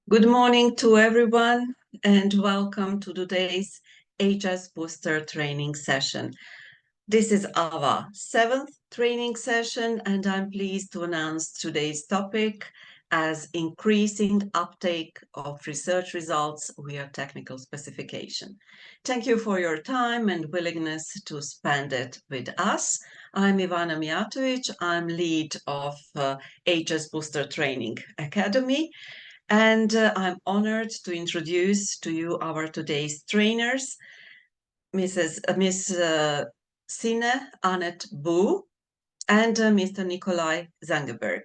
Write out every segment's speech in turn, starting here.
Good morning to everyone and welcome to today's HSbooster training session. This is our 7th training session and I'm pleased to announce today's topic as increasing uptake of research results via technical specification. Thank you for your time and willingness to spend it with us. I'm Ivana Mijatovic, I'm lead of HSbooster Training Academy. And I'm honored to introduce to you our today's trainers, Miss Signe, Annette, Bøgh, and Mr. Nikolaj ZANGENBERG.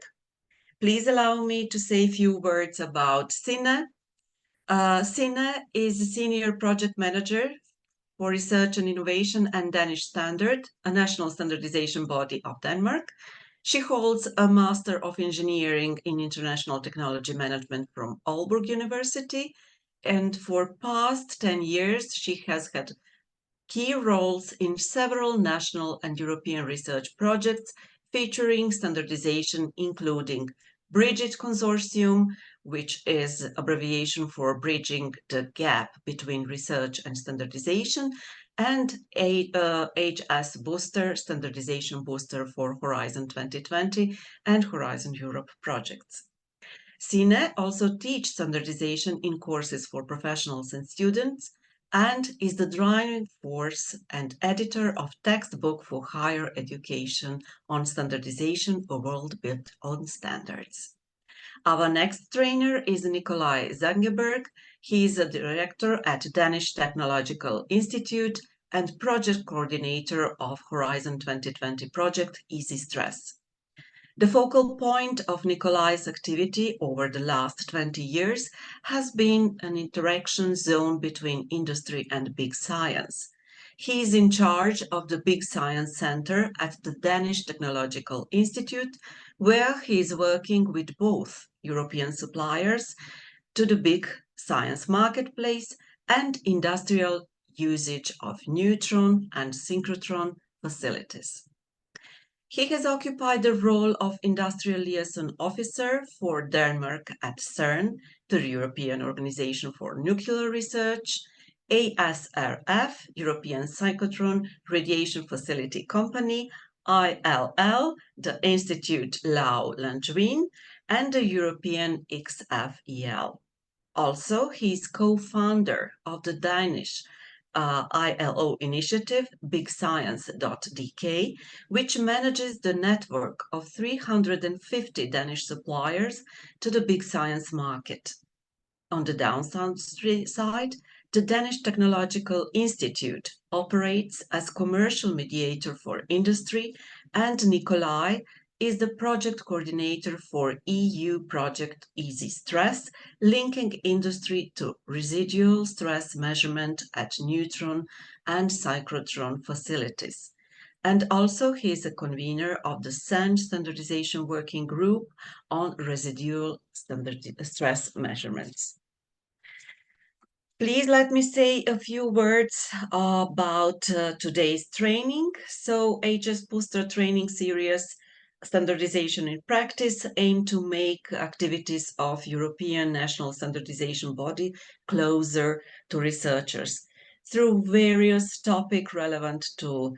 Please allow me to say a few words about Signe. Signe is a senior project manager for research and innovation and Danish standard, a national standardization body of Denmark. She holds a Master of Engineering in International Technology Management from Aalborg University, and for past 10 years she has had key roles in several national and European research projects featuring standardization, including Bridge Consortium, which is abbreviation for Bridging the Gap between Research and Standardization, and HSbooster, Standardization Booster for Horizon 2020 and Horizon Europe projects. Signe also teaches standardization in courses for professionals and students and is the driving force and editor of textbook for higher education on standardization, a world built on standards. Our next trainer is Nikolaj ZANGENBERG. He is a director at Danish Technological Institute and project coordinator of Horizon 2020 project EASI-STRESS. The focal point of Nikolaj's activity over the last 20 years has been an interaction zone between industry and big science. He is in charge of the Big Science Center at the Danish Technological Institute, where he is working with both European suppliers to the big science marketplace and industrial usage of neutron and synchrotron facilities. He has occupied the role of Industrial Liaison Officer for Denmark at CERN, the European Organization for Nuclear Research, ASRF, European Synchrotron Radiation Facility Company, ILL, the Institut Lau Langevin, and the European XFEL. Also, he is co-founder of the Danish ILO initiative, BigScience.dk, which manages the network of 350 Danish suppliers to the big science market. On the downside side, the Danish Technological Institute operates as commercial mediator for industry, and Nikolaj is the project coordinator for EU project EASI-STRESS, linking industry to residual stress measurement at neutron and synchrotron facilities. And also he is a convener of the SANG standardization working group on residual stress measurements. Please let me say a few words about today's training. So HSbooster training series Standardization in Practice aim to make activities of European national standardization body closer to researchers through various topics relevant to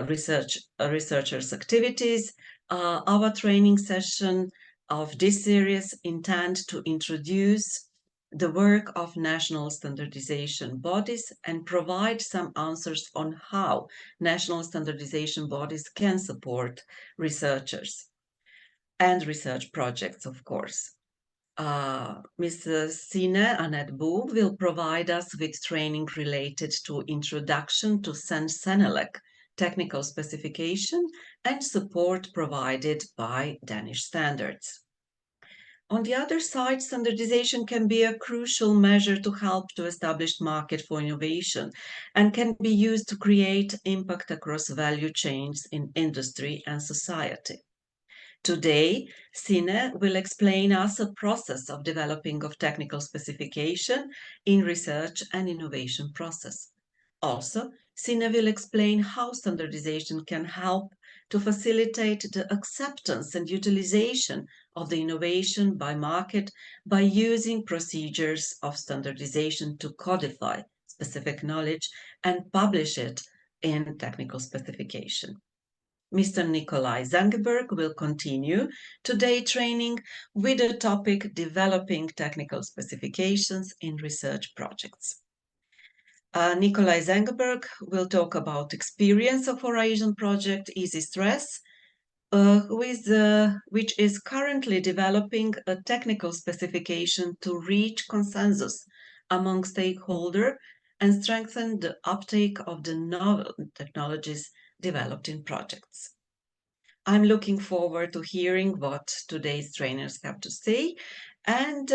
researchers' activities. Our training session of this series intend to introduce the work of national standardization bodies and provide some answers on how national standardization bodies can support researchers and research projects, of course. Ms. Signe, Annette Bøgh, will provide us with training related to introduction to Senelec technical specification and support provided by Danish standards. On the other side, standardization can be a crucial measure to help to establish market for innovation and can be used to create impact across value chains in industry and society. Today, Signe will explain us a process of developing of technical specification in research and innovation process. Also, Signe will explain how standardization can help to facilitate the acceptance and utilization of the innovation by market by using procedures of standardization to codify specific knowledge and publish it in technical specification. Mr. Nikolaj ZANGENBERG will continue today's training with the topic Developing Technical Specifications in Research Projects. Nikolaj ZANGENBERG will talk about experience of Horizon project EASI-STRESS, which is currently developing a technical specification to reach consensus among stakeholders and strengthen the uptake of the novel technologies developed in projects. I'm looking forward to hearing what today's trainers have to say, and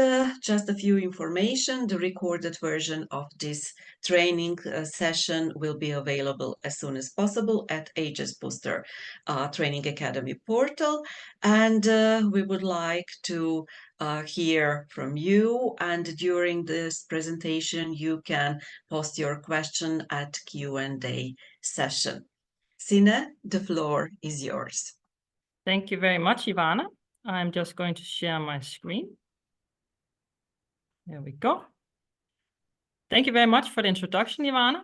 just a few information. The recorded version of this training session will be available as soon as possible at HSbooster Training Academy portal, and we would like to hear from you, and during this presentation you can post your question at Q&A session. Signe, the floor is yours. Thank you very much, Ivana. I'm just going to share my screen. There we go. Thank you very much for the introduction, Ivana.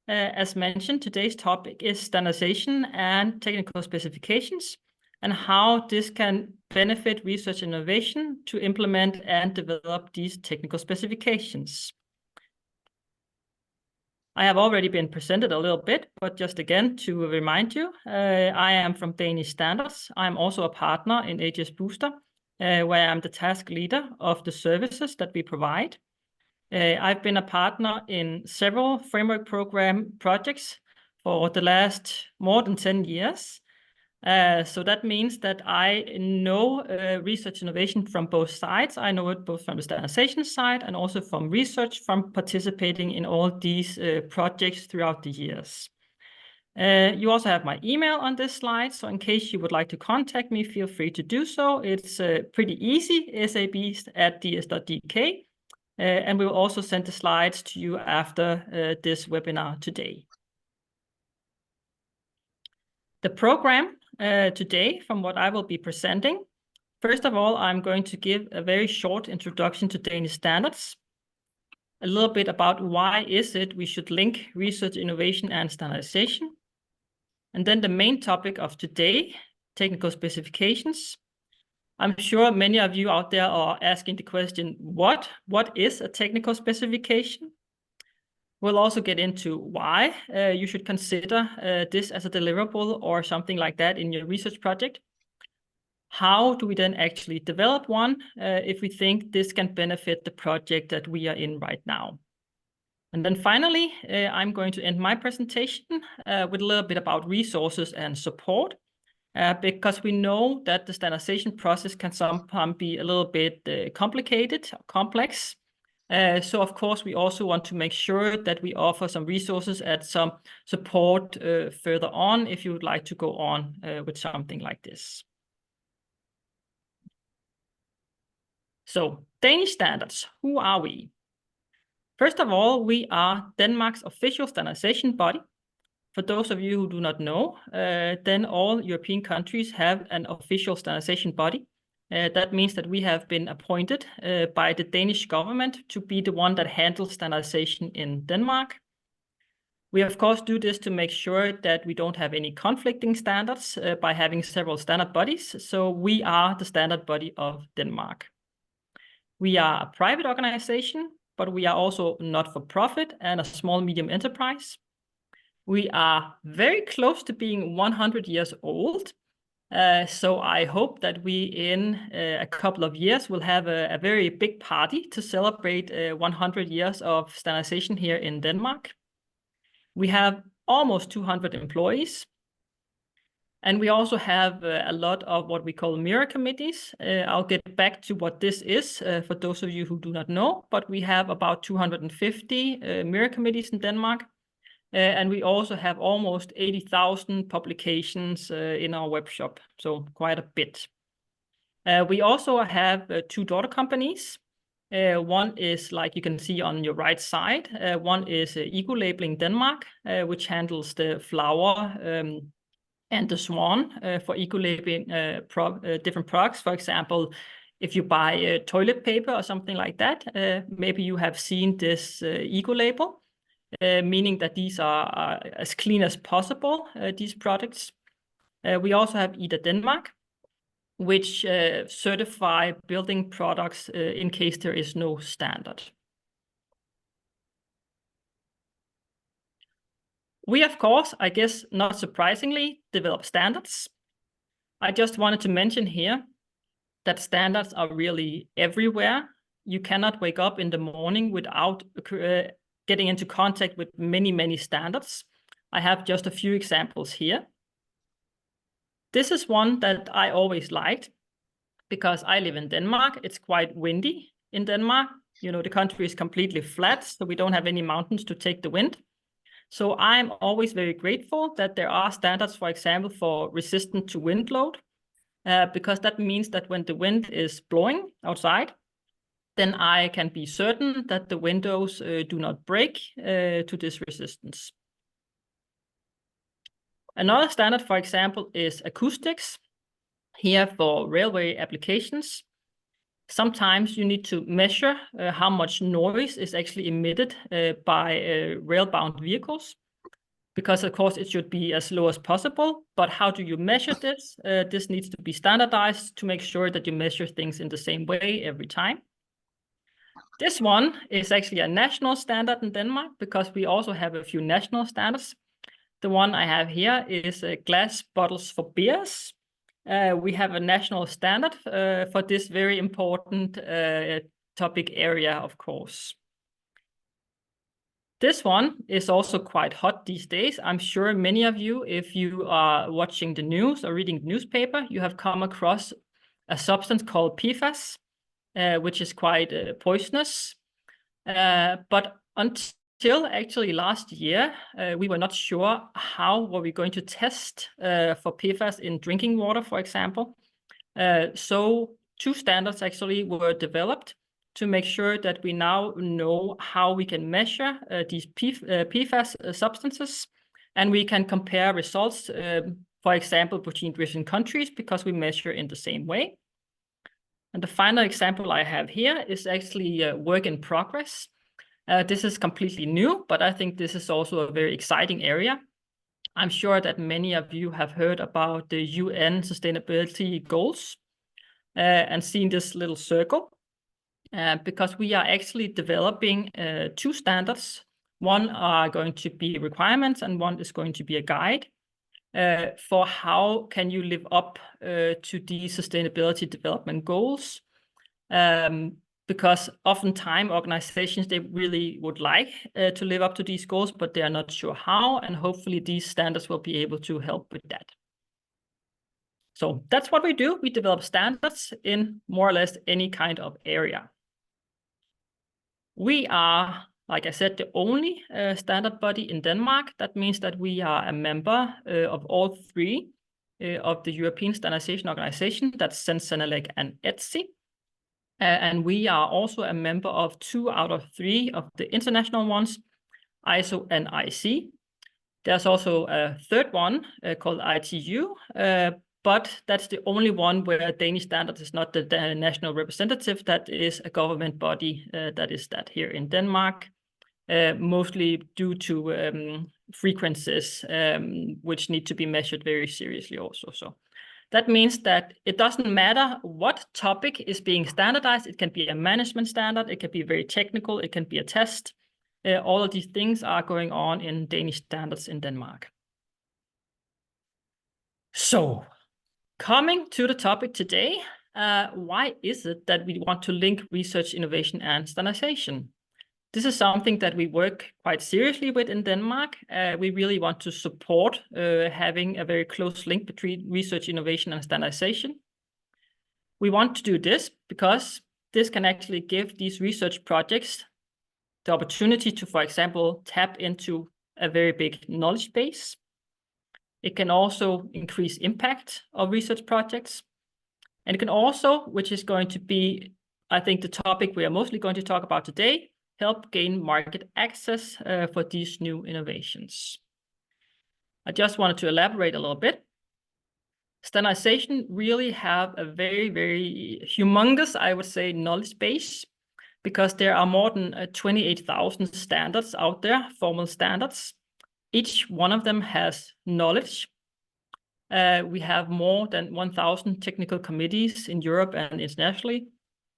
As mentioned, today's topic is standardization and technical specifications, and how this can benefit research innovation to implement and develop these technical specifications. I have already been presented a little bit, but just again to remind you, I am from Danish Standards. I'm also a partner in HSbooster, where I'm the task leader of the services that we provide. I've been a partner in several framework program projects for the last more than 10 years. So that means that I know research innovation from both sides. I know it both from the standardization side and also from research, from participating in all these projects throughout the years. You also have my email on this slide, so in case you would like to contact me, feel free to do so. It's pretty easy, sab@ds.dk, and we will also send the slides to you after this webinar today. The program today, from what I will be presenting. First of all, I'm going to give a very short introduction to Danish standards, a little bit about why is it we should link research, innovation, and standardization. And then the main topic of today, technical specifications. I'm sure many of you out there are asking the question, what is a technical specification? We'll also get into why you should consider this as a deliverable or something like that in your research project. How do we then actually develop one if we think this can benefit the project that we are in right now? And then finally, I'm going to end my presentation with a little bit about resources and support, because we know that the standardization process can sometimes be a little bit complicated, complex. So of course, we also want to make sure that we offer some resources and some support further on if you would like to go on with something like this. So Danish standards, who are we? First of all, we are Denmark's official standardization body. For those of you who do not know, then all European countries have an official standardization body. That means that we have been appointed by the Danish government to be the one that handles standardization in Denmark. We, of course, do this to make sure that we don't have any conflicting standards by having several standard bodies. So we are the standard body of Denmark. We are a private organization, but we are also not for profit and a small medium enterprise. We are very close to being 100 years old. So I hope that we in a couple of years will have a very big party to celebrate 100 years of standardization here in Denmark. We have almost 200 employees. And we also have a lot of what we call mirror committees. I'll get back to what this is for those of you who do not know, but we have about 250 mirror committees in Denmark. And we also have almost 80,000 publications in our web shop, so quite a bit. We also have two daughter companies. One is, like you can see on your right side, one is Eco-Labeling Denmark, which handles the flower and the Swan for eco-labeling different products. For example, if you buy toilet paper or something like that, maybe you have seen this eco-label, meaning that these are as clean as possible, these products. We also have EDA Denmark, which certify building products in case there is no standard. We, of course, I guess not surprisingly, develop standards. I just wanted to mention here that standards are really everywhere. You cannot wake up in the morning without getting into contact with many, many standards. I have just a few examples here. This is one that I always liked because I live in Denmark. It's quite windy in Denmark. You know, the country is completely flat, so we don't have any mountains to take the wind. So I'm always very grateful that there are standards, for example, for resistant to wind load. Because that means that when the wind is blowing outside, then I can be certain that the windows do not break to this resistance. Another standard, for example, is acoustics. Here for railway applications, sometimes you need to measure how much noise is actually emitted by rail-bound vehicles. Because, of course, it should be as low as possible. But how do you measure this? This needs to be standardized to make sure that you measure things in the same way every time. This one is actually a national standard in Denmark because we also have a few national standards. The one I have here is glass bottles for beers. We have a national standard for this very important topic area, of course. This one is also quite hot these days. I'm sure many of you, if you are watching the news or reading the newspaper, you have come across a substance called PFAS, which is quite poisonous. But until actually last year, we were not sure how were we going to test for PFAS in drinking water, for example. So two standards actually were developed to make sure that we now know how we can measure these PFAS substances, and we can compare results, for example, between different countries because we measure in the same way. And the final example I have here is actually work in progress. This is completely new, but I think this is also a very exciting area. I'm sure that many of you have heard about the UN sustainability goals and seen this little circle. Because we are actually developing two standards. One are going to be requirements and one is going to be a guide for how can you live up to these sustainability development goals. Because oftentimes organizations, they really would like to live up to these goals, but they are not sure how, and hopefully these standards will be able to help with that. So that's what we do. We develop standards in more or less any kind of area. We are, like I said, the only standard body in Denmark. That means that we are a member of all three of the European Standardization Organization, that's ZANGENBERG and EASI. And we are also a member of 2 out of 3 of the international ones, ISO and IC. There's also a third one called ITU, but that's the only one where Danish standards is not the national representative. That is a government body that is that here in Denmark, mostly due to frequencies, which need to be measured very seriously also. So that means that it doesn't matter what topic is being standardized. It can be a management standard, it can be very technical, it can be a test. All of these things are going on in Danish standards in Denmark. So, coming to the topic today, why is it that we want to link research, innovation, and standardization? This is something that we work quite seriously with in Denmark. We really want to support having a very close link between research, innovation, and standardization. We want to do this because this can actually give these research projects the opportunity to, for example, tap into a very big knowledge base. It can also increase impact of research projects. And it can also, which is going to be, I think, the topic we are mostly going to talk about today, help gain market access for these new innovations. I just wanted to elaborate a little bit. standardization really have a very, very humongous, I would say, knowledge base, because there are more than 28,000 standards out there, formal standards. Each one of them has knowledge. We have more than 1,000 technical committees in Europe and internationally.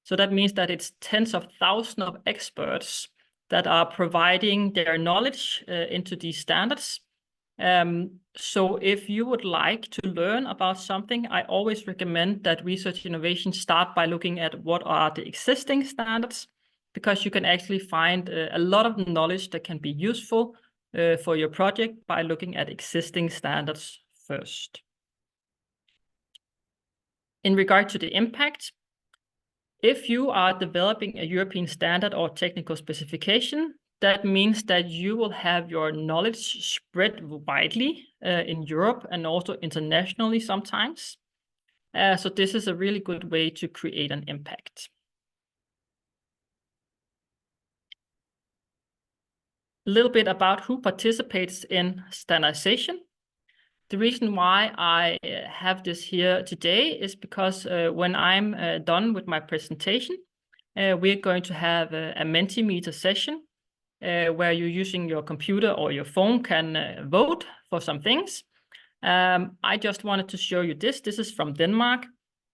So that means that it's tens of thousands of experts that are providing their knowledge into these standards. So if you would like to learn about something, I always recommend that research innovation start by looking at what are the existing standards, because you can actually find a lot of knowledge that can be useful for your project by looking at existing standards first. In regard to the impact, if you are developing a European standard or technical specification, that means that you will have your knowledge spread widely in Europe and also internationally sometimes. So this is a really good way to create an impact. A little bit about who participates in standardization. The reason why I have this here today is because when I'm done with my presentation, we're going to have a Mentimeter session where you using your computer or your phone can vote for some things. I just wanted to show you this. This is from Denmark.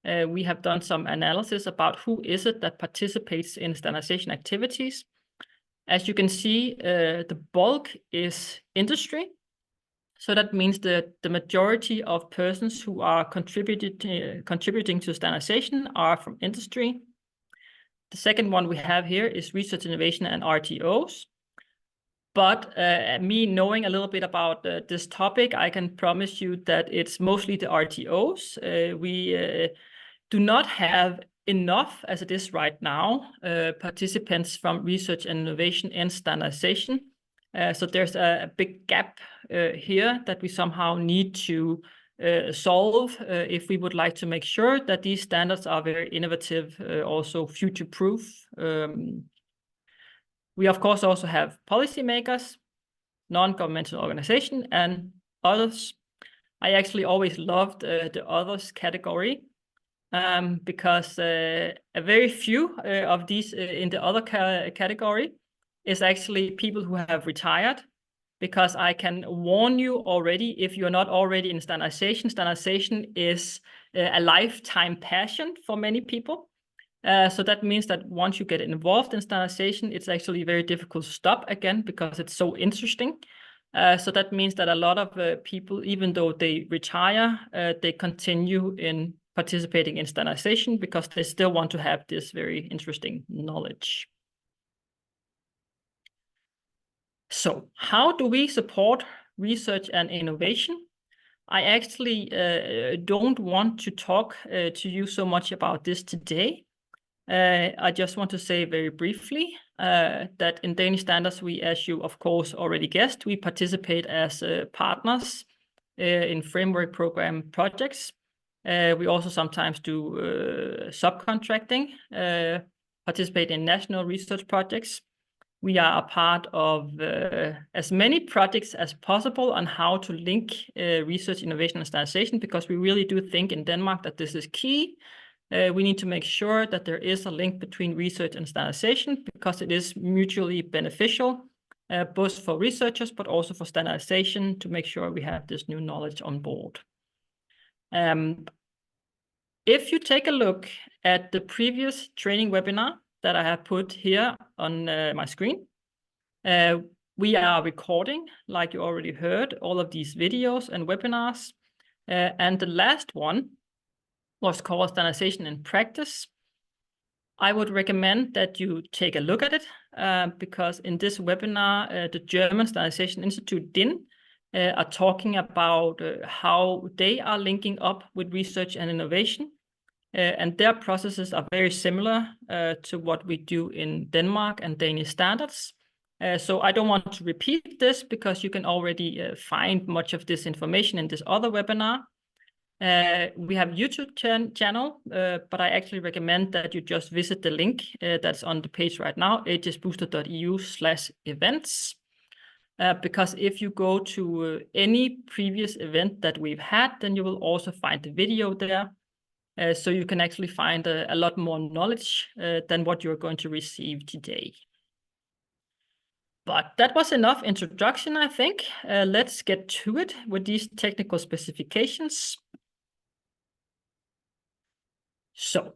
We have done some analysis about who is it that participates in standardization activities. As you can see, the bulk is industry. So that means that the majority of persons who are contributing to standardization are from industry. The second one we have here is research innovation and RTOs. But me knowing a little bit about this topic, I can promise you that it's mostly the RTOs. We do not have enough, as it is right now, participants from research and innovation and standardization. So there's a big gap here that we somehow need to solve if we would like to make sure that these standards are very innovative, also future-proof. We, of course, also have policymakers, non-governmental organizations, and others. I actually always loved the others category because a very few of these in the other category is actually people who have retired, because I can warn you already, if you're not already in standardization, standardization is a lifetime passion for many people. So that means that once you get involved in standardization, it's actually very difficult to stop again because it's so interesting. So that means that a lot of people, even though they retire, they continue in participating in standardization because they still want to have this very interesting knowledge. So how do we support research and innovation? I actually don't want to talk to you so much about this today. I just want to say very briefly that in Danish standards, we, as you of course already guessed, we participate as partners in framework program projects. We also sometimes do subcontracting, participate in national research projects. We are a part of as many projects as possible on how to link research, innovation, and standardization, because we really do think in Denmark that this is key. We need to make sure that there is a link between research and standardization, because it is mutually beneficial, both for researchers, but also for standardization, to make sure we have this new knowledge on board. If you take a look at the previous training webinar that I have put here on my screen, we are recording, like you already heard, all of these videos and webinars. And the last one was called Standardization in Practice. I would recommend that you take a look at it because in this webinar, the German Standardization Institute, DIN, are talking about how they are linking up with research and innovation. And their processes are very similar to what we do in Denmark and Danish standards. So I don't want to repeat this because you can already find much of this information in this other webinar. We have a YouTube channel, but I actually recommend that you just visit the link that's on the page right now, HSbooster.eu/events. because if you go to any previous event that we've had, then you will also find the video there. So you can actually find a lot more knowledge than what you're going to receive today. But that was enough introduction, I think. Let's get to it with these technical specifications. So,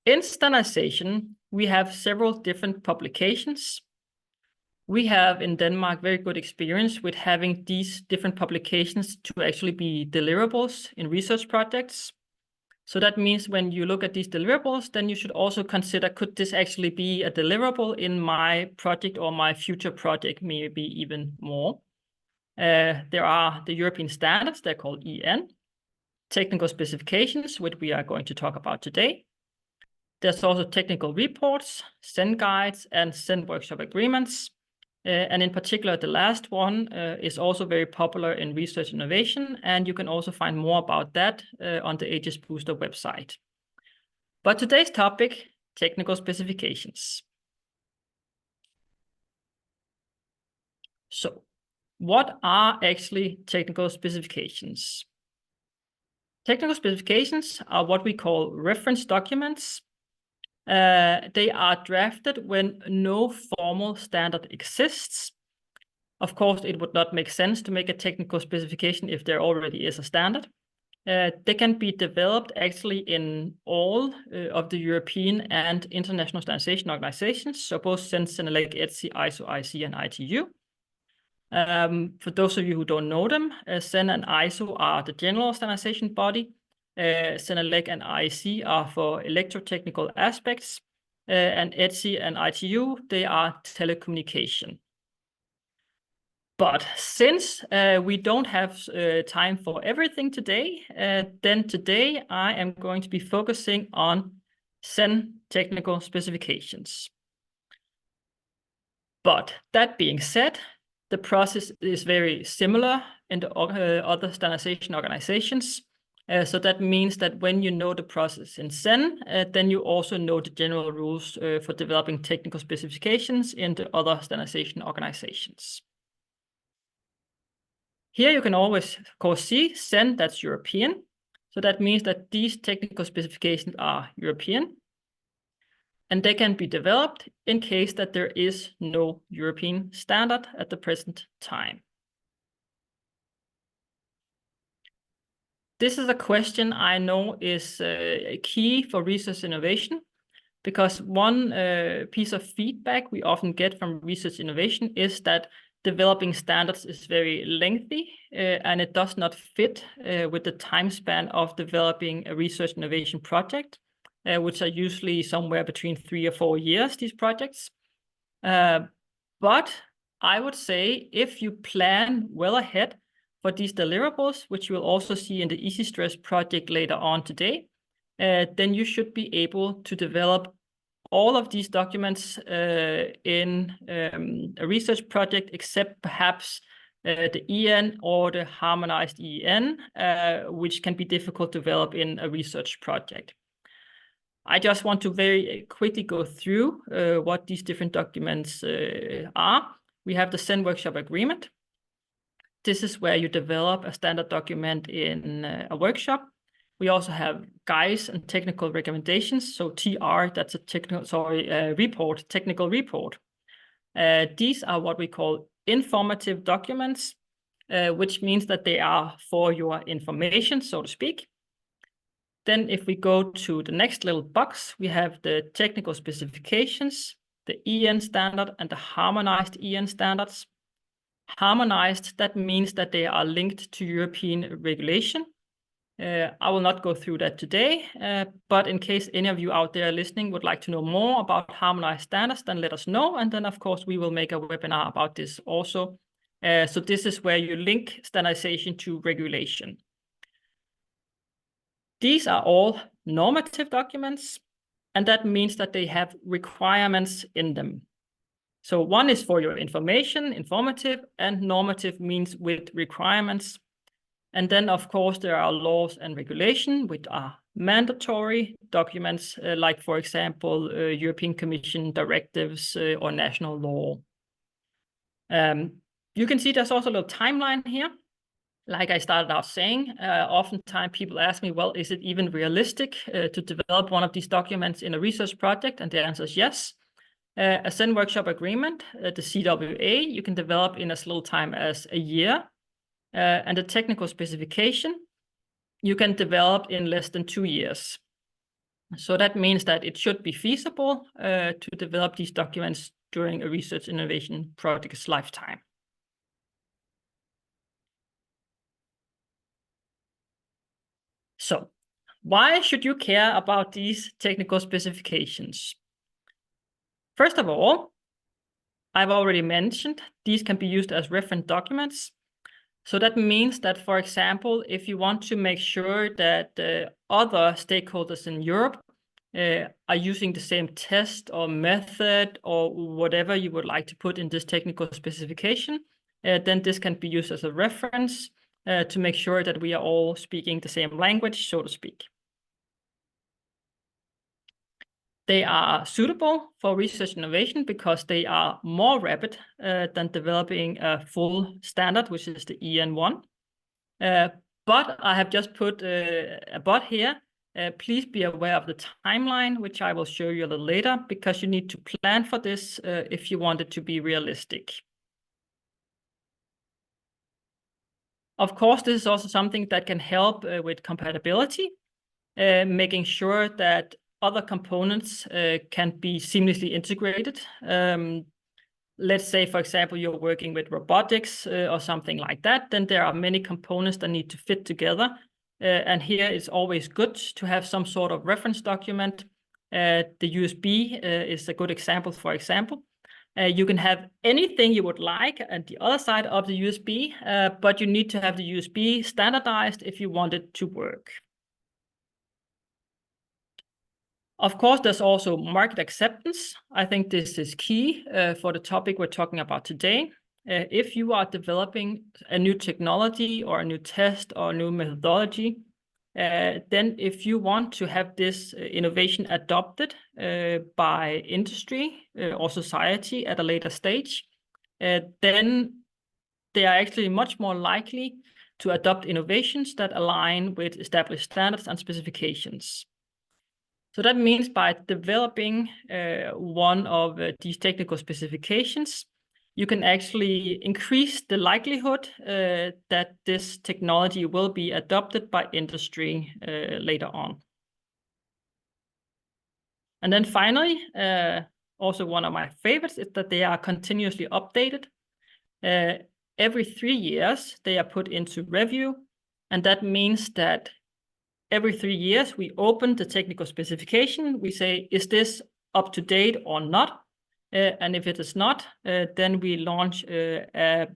in standardization, we have several different publications. We have in Denmark very good experience with having these different publications to actually be deliverables in research projects. So that means when you look at these deliverables, then you should also consider, could this actually be a deliverable in my project or my future project, maybe even more. There are the European standards, they're called EN, technical specifications, which we are going to talk about today. There's also technical reports, Zen guides, and Zen workshop agreements. And in particular, the last one is also very popular in research innovation, and you can also find more about that on the HSbooster website. But today's topic, technical specifications. So, what are actually technical specifications? Technical specifications are what we call reference documents. They are drafted when no formal standard exists. Of course, it would not make sense to make a technical specification if there already is a standard. They can be developed actually in all of the European and international standardization organizations, so both ZAN, ZENELEC, ETSI, ISO, IC, and ITU. For those of you who don't know them, ZAN and ISO are the general standardization body. ZENELEC and IC are for electrotechnical aspects, and ETSI and ITU, they are telecommunication. But since we don't have time for everything today, then today I am going to be focusing on ZAN technical specifications. But that being said, the process is very similar in the other standardization organizations. So that means that when you know the process in ZAN, then you also know the general rules for developing technical specifications in the other standardization organizations. Here you can always, of course, see ZAN, that's European. So that means that these technical specifications are European. And they can be developed in case that there is no European standard at the present time. This is a question I know is key for research innovation, because one piece of feedback we often get from research innovation is that developing standards is very lengthy and it does not fit with the time span of developing a research innovation project, which are usually somewhere between 3 or 4 years, these projects. But I would say if you plan well ahead for these deliverables, which you will also see in the EASI-STRESS project later on today, then you should be able to develop all of these documents in a research project, except perhaps the EN or the harmonized EN, which can be difficult to develop in a research project. I just want to very quickly go through what these different documents are. We have the Zen workshop agreement. This is where you develop a standard document in a workshop. We also have guides and technical recommendations. So TR, that's a technical report. These are what we call informative documents, which means that they are for your information, so to speak. Then if we go to the next little box, we have the technical specifications, the EN standard and the harmonized EN standards. Harmonized, that means that they are linked to European regulation. I will not go through that today, but in case any of you out there listening would like to know more about harmonized standards, then let us know. And then, of course, we will make a webinar about this also. So this is where you link standardization to regulation. These are all normative documents, and that means that they have requirements in them. So one is for your information, informative, and normative means with requirements. And then, of course, there are laws and regulation, which are mandatory documents, like, for example, European Commission directives or national law. You can see there's also a little timeline here. Like I started out saying, oftentimes people ask me, well, is it even realistic to develop one of these documents in a research project? And the answer is yes. A Zen workshop agreement, the CWA, you can develop in as little time as a year. And the technical specification, you can develop in less than 2 years. So that means that it should be feasible to develop these documents during a research innovation project's lifetime. So why should you care about these technical specifications? First of all, I've already mentioned these can be used as reference documents. So that means that, for example, if you want to make sure that other stakeholders in Europe are using the same test or method or whatever you would like to put in this technical specification, then this can be used as a reference to make sure that we are all speaking the same language, so to speak. They are suitable for research innovation because they are more rapid than developing a full standard, which is the EN1. But I have just put a but here. Please be aware of the timeline, which I will show you a little later, because you need to plan for this if you want it to be realistic. Of course, this is also something that can help with compatibility, making sure that other components can be seamlessly integrated. Let's say, for example, you're working with robotics or something like that, then there are many components that need to fit together. And here it's always good to have some sort of reference document. The USB is a good example, for example. You can have anything you would like at the other side of the USB, but you need to have the USB standardized if you want it to work. Of course, there's also market acceptance. I think this is key for the topic we're talking about today. If you are developing a new technology or a new test or a new methodology, then if you want to have this innovation adopted by industry or society at a later stage, then they are actually much more likely to adopt innovations that align with established standards and specifications. So that means by developing one of these technical specifications, you can actually increase the likelihood that this technology will be adopted by industry later on. And then finally, also one of my favorites is that they are continuously updated. Every 3 years, they are put into review. And that means that every 3 years, we open the technical specification. We say, is this up to date or not? And if it is not, then we launch a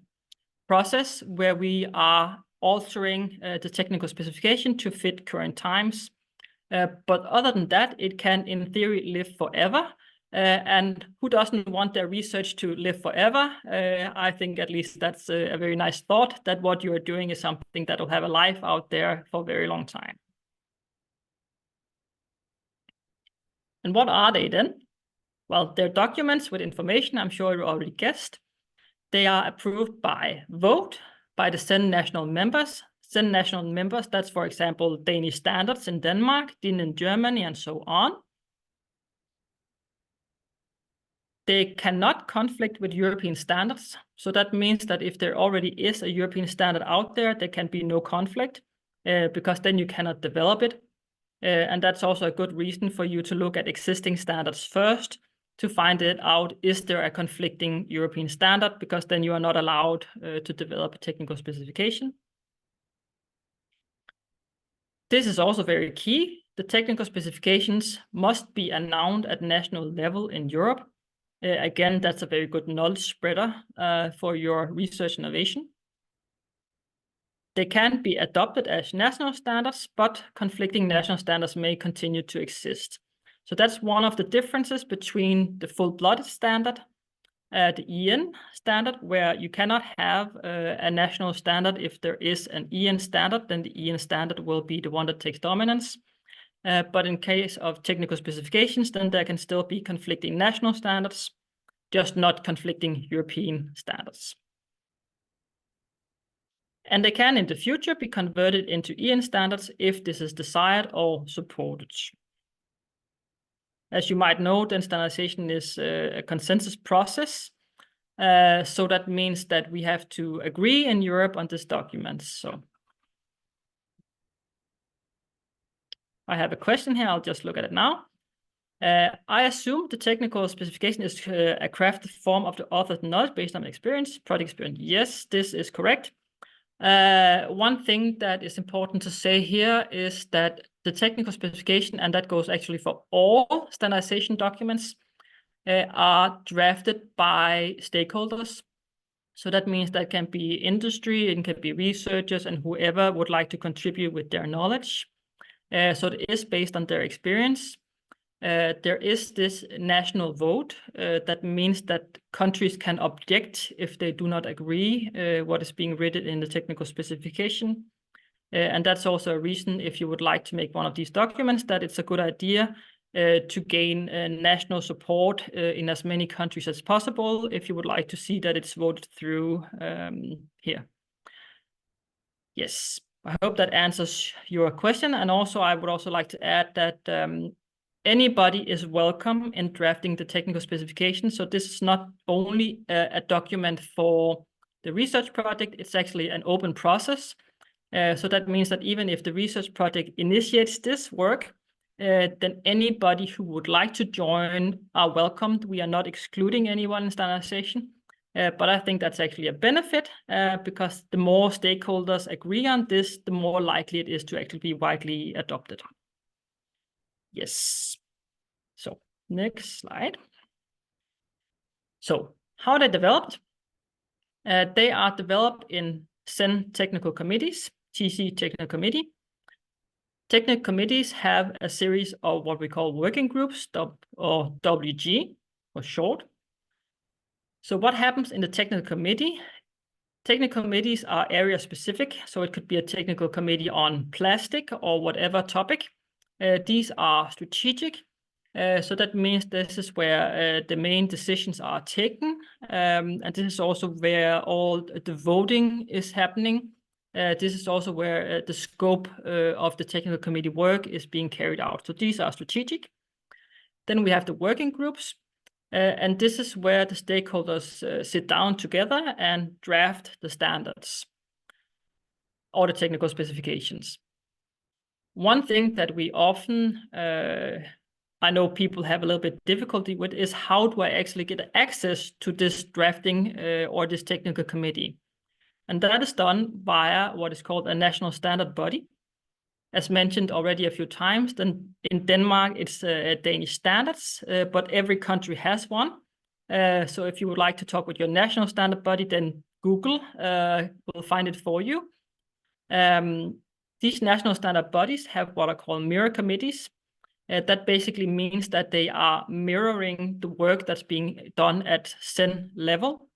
process where we are altering the technical specification to fit current times. But other than that, it can, in theory, live forever. And who doesn't want their research to live forever? I think at least that's a very nice thought, that what you are doing is something that will have a life out there for a very long time. And what are they then? Well, they're documents with information, I'm sure you already guessed. They are approved by vote by the Zen national members. Zen national members, that's, for example, Danish standards in Denmark, DIN in Germany, and so on. They cannot conflict with European standards. So that means that if there already is a European standard out there, there can be no conflict because then you cannot develop it. And that's also a good reason for you to look at existing standards first to find it out, is there a conflicting European standard? Because then you are not allowed to develop a technical specification. This is also very key. The technical specifications must be announced at national level in Europe. Again, that's a very good knowledge spreader for your research innovation. They can be adopted as national standards, but conflicting national standards may continue to exist. So that's one of the differences between the full-blooded standard, the EN standard, where you cannot have a national standard. If there is an EN standard, then the EN standard will be the one that takes dominance. But in case of technical specifications, then there can still be conflicting national standards, just not conflicting European standards. And they can in the future be converted into EN standards if this is desired or supported. As you might know, then standardization is a consensus process. So that means that we have to agree in Europe on this document. So I have a question here. I'll just look at it now. I assume the technical specification is a crafted form of the author's knowledge based on experience, project experience. Yes, this is correct. One thing that is important to say here is that the technical specification, and that goes actually for all standardization documents, are drafted by stakeholders. So that means that can be industry, it can be researchers, and whoever would like to contribute with their knowledge. So it is based on their experience. There is this national vote. That means that countries can object if they do not agree what is being written in the technical specification. And that's also a reason, if you would like to make one of these documents, that it's a good idea to gain national support in as many countries as possible if you would like to see that it's voted through here. Yes, I hope that answers your question. And also, I would also like to add that anybody is welcome in drafting the technical specification. So this is not only a document for the research project, it's actually an open process. So that means that even if the research project initiates this work, then anybody who would like to join are welcomed. We are not excluding anyone in standardization. But I think that's actually a benefit because the more stakeholders agree on this, the more likely it is to actually be widely adopted. Yes. So next slide. So how are they developed? They are developed in ZEN technical committees, TC technical committee. Technical committees have a series of what we call working groups, or WG for short. So what happens in the technical committee? Technical committees are area specific. So it could be a technical committee on plastic or whatever topic. These are strategic. So that means this is where the main decisions are taken. And this is also where all the voting is happening. This is also where the scope of the technical committee work is being carried out. So these are strategic. Then we have the working groups. And this is where the stakeholders sit down together and draft the standards or the technical specifications. One thing that we often, I know people have a little bit difficulty with, is how do I actually get access to this drafting or this technical committee? And that is done via what is called a national standard body. As mentioned already a few times, then in Denmark, it's Danish standards, but every country has one. So if you would like to talk with your national standard body, then Google will find it for you. These national standard bodies have what are called mirror committees. That basically means that they are mirroring the work that's being done at ZEN level.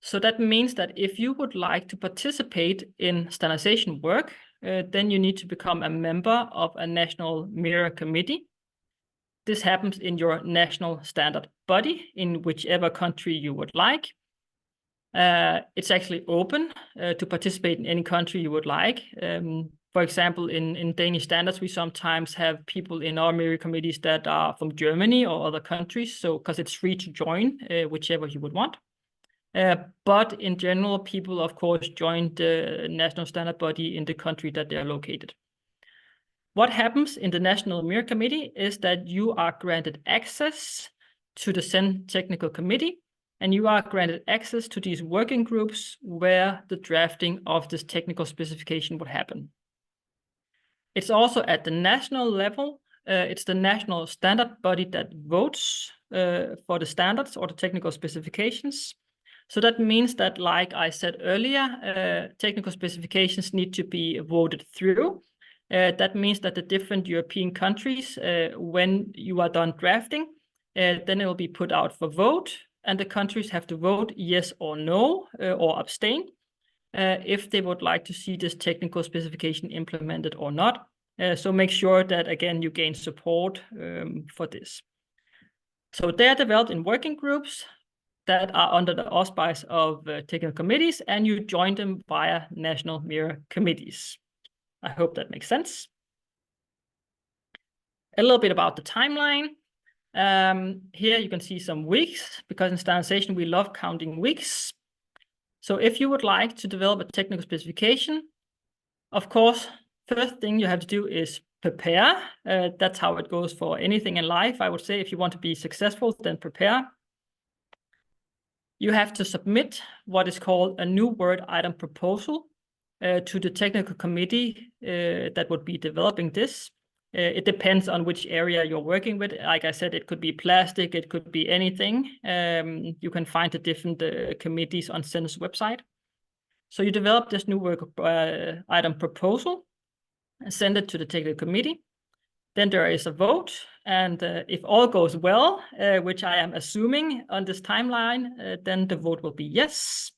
So that means that if you would like to participate in standardization work, then you need to become a member of a national mirror committee. This happens in your national standard body in whichever country you would like. It's actually open to participate in any country you would like. For example, in Danish standards, we sometimes have people in our mirror committees that are from Germany or other countries. So because it's free to join whichever you would want. But in general, people, of course, join the national standard body in the country that they're located. What happens in the National Mirror Committee is that you are granted access to the ZEN Technical Committee, and you are granted access to these working groups where the drafting of this technical specification would happen. It's also at the national level. It's the national standard body that votes for the standards or the technical specifications. So that means that, like I said earlier, technical specifications need to be voted through. That means that the different European countries, when you are done drafting, then it will be put out for vote, and the countries have to vote yes or no or abstain if they would like to see this technical specification implemented or not. So make sure that, again, you gain support for this. So they are developed in working groups. that are under the auspice of technical committees, and you join them via national mirror committees. I hope that makes sense. A little bit about the timeline. Here you can see some weeks, because in standardization we love counting weeks. So if you would like to develop a technical specification, of course, first thing you have to do is prepare. That's how it goes for anything in life. I would say if you want to be successful, then prepare. You have to submit what is called a new word item proposal to the technical committee that would be developing this. It depends on which area you're working with. Like I said, it could be plastic, it could be anything. You can find the different committees on ZANG's website. So you develop this new work item proposal and send it to the technical committee. Then there is a vote, and if all goes well, which I am assuming on this timeline, then the vote will be yes.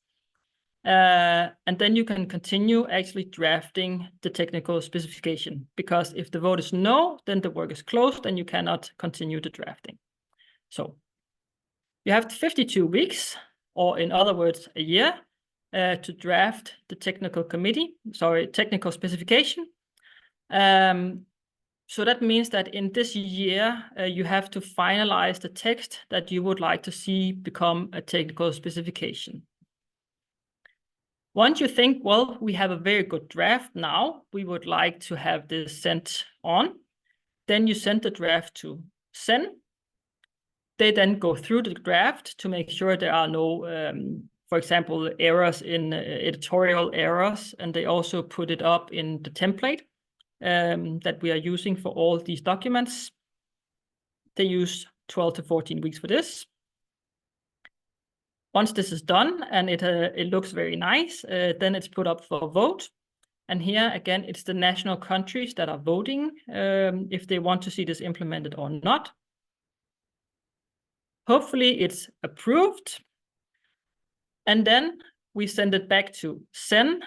And then you can continue actually drafting the technical specification, because if the vote is no, then the work is closed and you cannot continue the drafting. So you have 52 weeks, or in other words, a year, to draft the technical specification. So that means that in this year, you have to finalize the text that you would like to see become a technical specification. Once you think, well, we have a very good draft now, we would like to have this sent on, then you send the draft to ZANG. They then go through the draft to make sure there are no, for example, errors in editorial errors, and they also put it up in the template that we are using for all these documents. They use 12 to 14 weeks for this. Once this is done and it looks very nice, then it's put up for a vote. And here again, it's the national countries that are voting if they want to see this implemented or not. Hopefully it's approved. And then we send it back to ZANG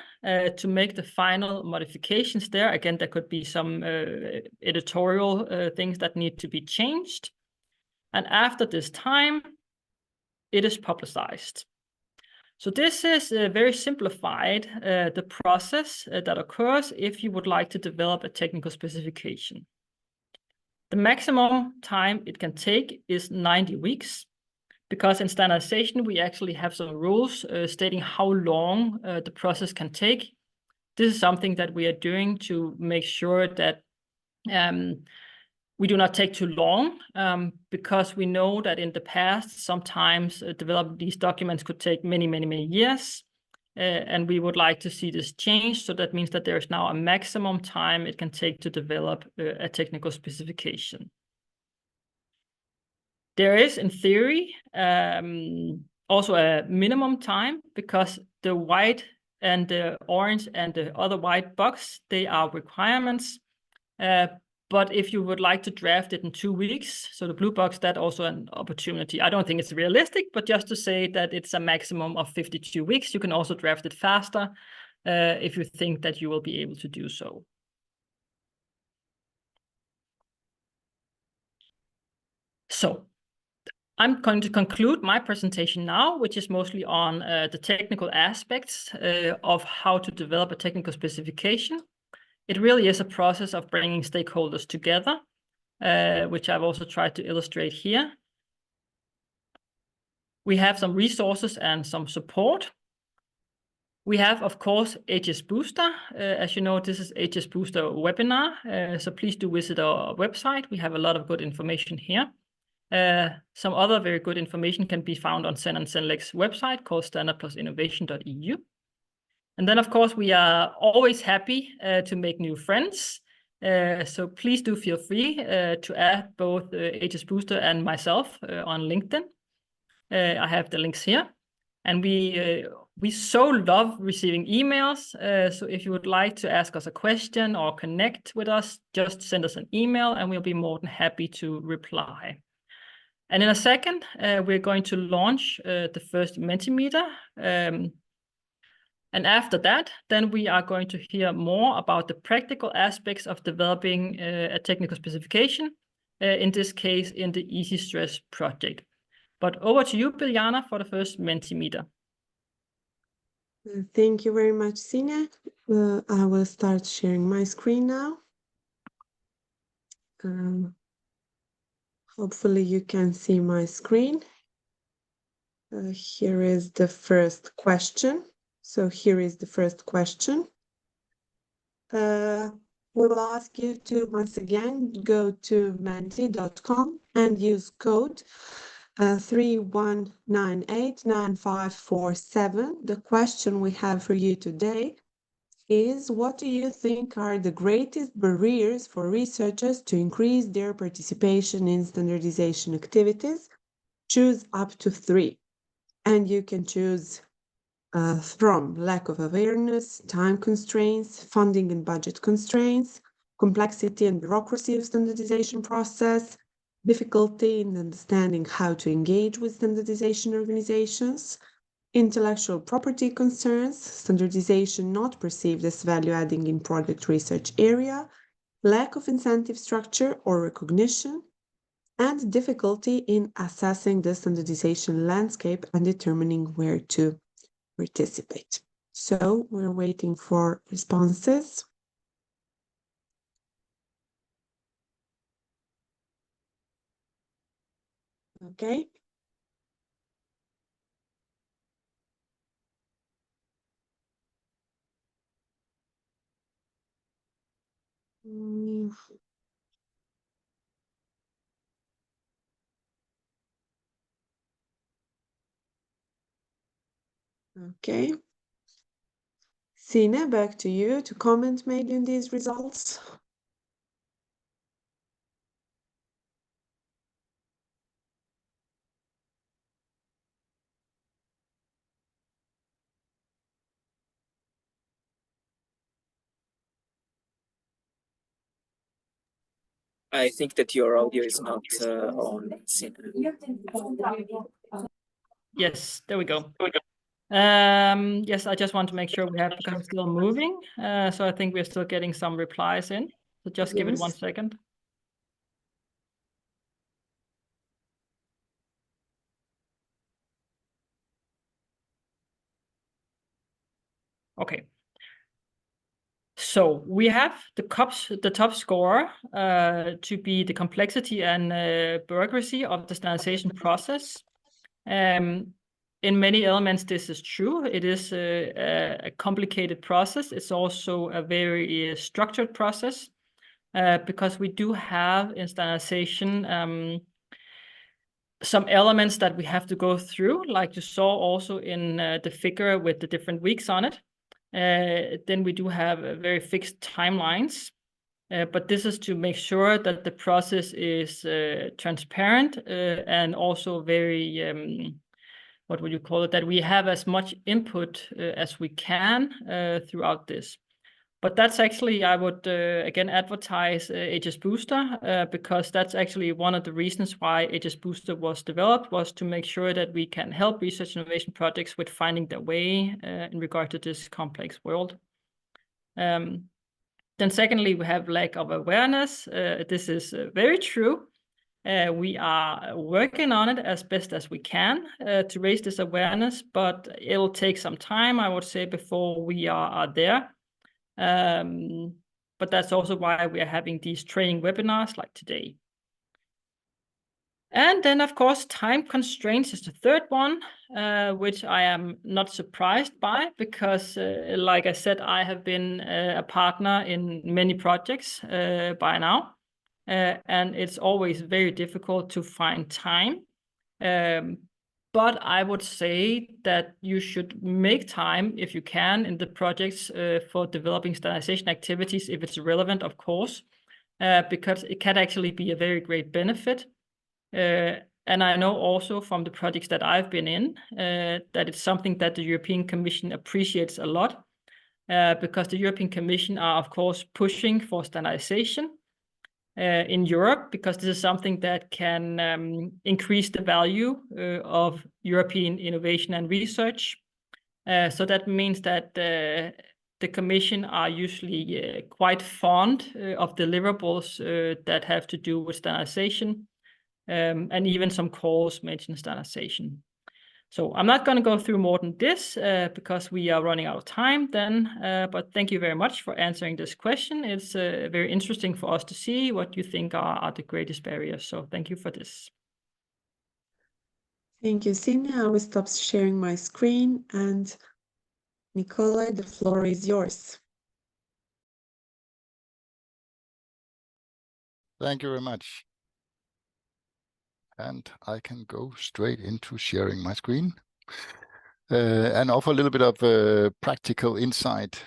to make the final modifications there. Again, there could be some editorial things that need to be changed. And after this time, it is publicized. So this is very simplified, the process that occurs if you would like to develop a technical specification. The maximum time it can take is 90 weeks, because in standardization, we actually have some rules stating how long the process can take. This is something that we are doing to make sure that we do not take too long, because we know that in the past, sometimes developing these documents could take many, many, many years. And we would like to see this change. So that means that there is now a maximum time it can take to develop a technical specification. There is, in theory, also a minimum time, because the white and the orange and the other white box, they are requirements. But if you would like to draft it in 2 weeks, so the blue box, that's also an opportunity. I don't think it's realistic, but just to say that it's a maximum of 52 weeks. You can also draft it faster if you think that you will be able to do so. So I'm going to conclude my presentation now, which is mostly on the technical aspects of how to develop a technical specification. It really is a process of bringing stakeholders together, which I've also tried to illustrate here. We have some resources and some support. We have, of course, HSbooster. As you know, this is HSbooster webinar, so please do visit our website. We have a lot of good information here. Some other very good information can be found on ZANG and ZANGLEC's website called standard-plus-innovation.eu. And then, of course, we are always happy to make new friends. So please do feel free to add both HSbooster and myself on LinkedIn. I have the links here. And we so love receiving emails. So if you would like to ask us a question or connect with us, just send us an email and we'll be more than happy to reply. And in a second, we're going to launch the first Mentimeter. And after that, then we are going to hear more about the practical aspects of developing a technical specification, in this case, in the EASI-STRESS project. But over to you, Biljana, for the first Mentimeter. Thank you very much, Signe. I will start sharing my screen now. Hopefully you can see my screen. Here is the first question. So here is the first question. We'll ask you to once again go to menti.com and use code 31989547. The question we have for you today is, what do you think are the greatest barriers for researchers to increase their participation in standardization activities? Choose up to 3. And you can choose from lack of awareness, time constraints, funding and budget constraints, complexity and bureaucracy of standardization process, difficulty in understanding how to engage with standardization organizations, intellectual property concerns, standardization not perceived as value-adding in project research area, lack of incentive structure or recognition, and difficulty in assessing the standardization landscape and determining where to participate. So we're waiting for responses. Okay. Okay. Signe, back to you to comment maybe on these results. I think that your audio is not on. Yes, there we go. Yes, I just want to make sure we have, because it's still moving. So I think we're still getting some replies in. So just give it 1 second. Okay. So we have the top score to be the complexity and bureaucracy of the standardization process. In many elements, this is true. It is a complicated process. It's also a very structured process because we do have in standardization some elements that we have to go through, like you saw also in the figure with the different weeks on it. Then we do have very fixed timelines, but this is to make sure that the process is transparent and also very, what would you call it, that we have as much input as we can throughout this. But that's actually, I would again advertise HSbooster because that's actually one of the reasons why HSbooster was developed, was to make sure that we can help research innovation projects with finding their way in regard to this complex world. Then secondly, we have lack of awareness. This is very true. We are working on it as best as we can to raise this awareness, but it'll take some time, I would say, before we are there. But that's also why we are having these training webinars like today. And then, of course, time constraints is the third one, which I am not surprised by because, like I said, I have been a partner in many projects by now, and it's always very difficult to find time. But I would say that you should make time, if you can, in the projects for developing standardization activities, if it's relevant, of course, because it can actually be a very great benefit. And I know also from the projects that I've been in that it's something that the European Commission appreciates a lot, because the European Commission are, of course, pushing for standardization in Europe, because this is something that can increase the value of European innovation and research. So that means that the Commission are usually quite fond of deliverables that have to do with standardization. and even some calls mention standardization. So I'm not going to go through more than this because we are running out of time then, but thank you very much for answering this question. It's very interesting for us to see what you think are the greatest barriers. So thank you for this. Thank you, Signe. I will stop sharing my screen, and Nikolaj, the floor is yours. Thank you very much. And I can go straight into sharing my screen and offer a little bit of practical insight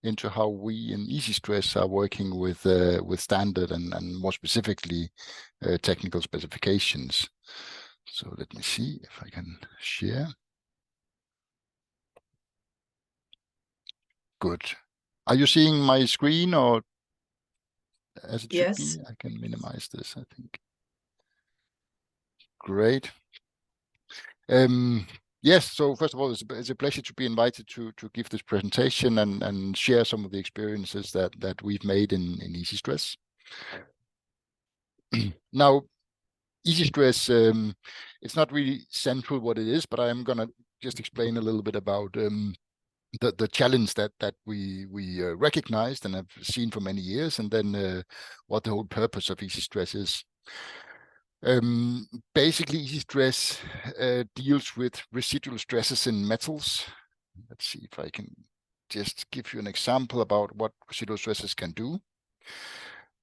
into how we in EASI-STRESS are working with standard and more specifically technical specifications. So let me see if I can share. Good. Are you seeing my screen, or as it should be? I can minimize this, I think. Great. Yes, so first of all, it's a pleasure to be invited to give this presentation and share some of the experiences that we've made in EASI-STRESS. Now, EASI-STRESS, it's not really central what it is, but I'm going to just explain a little bit about the challenge that we recognized and have seen for many years, and then what the whole purpose of EASI-STRESS is. Basically, EASI-STRESS deals with residual stresses in metals. Let's see if I can just give you an example about what residual stresses can do.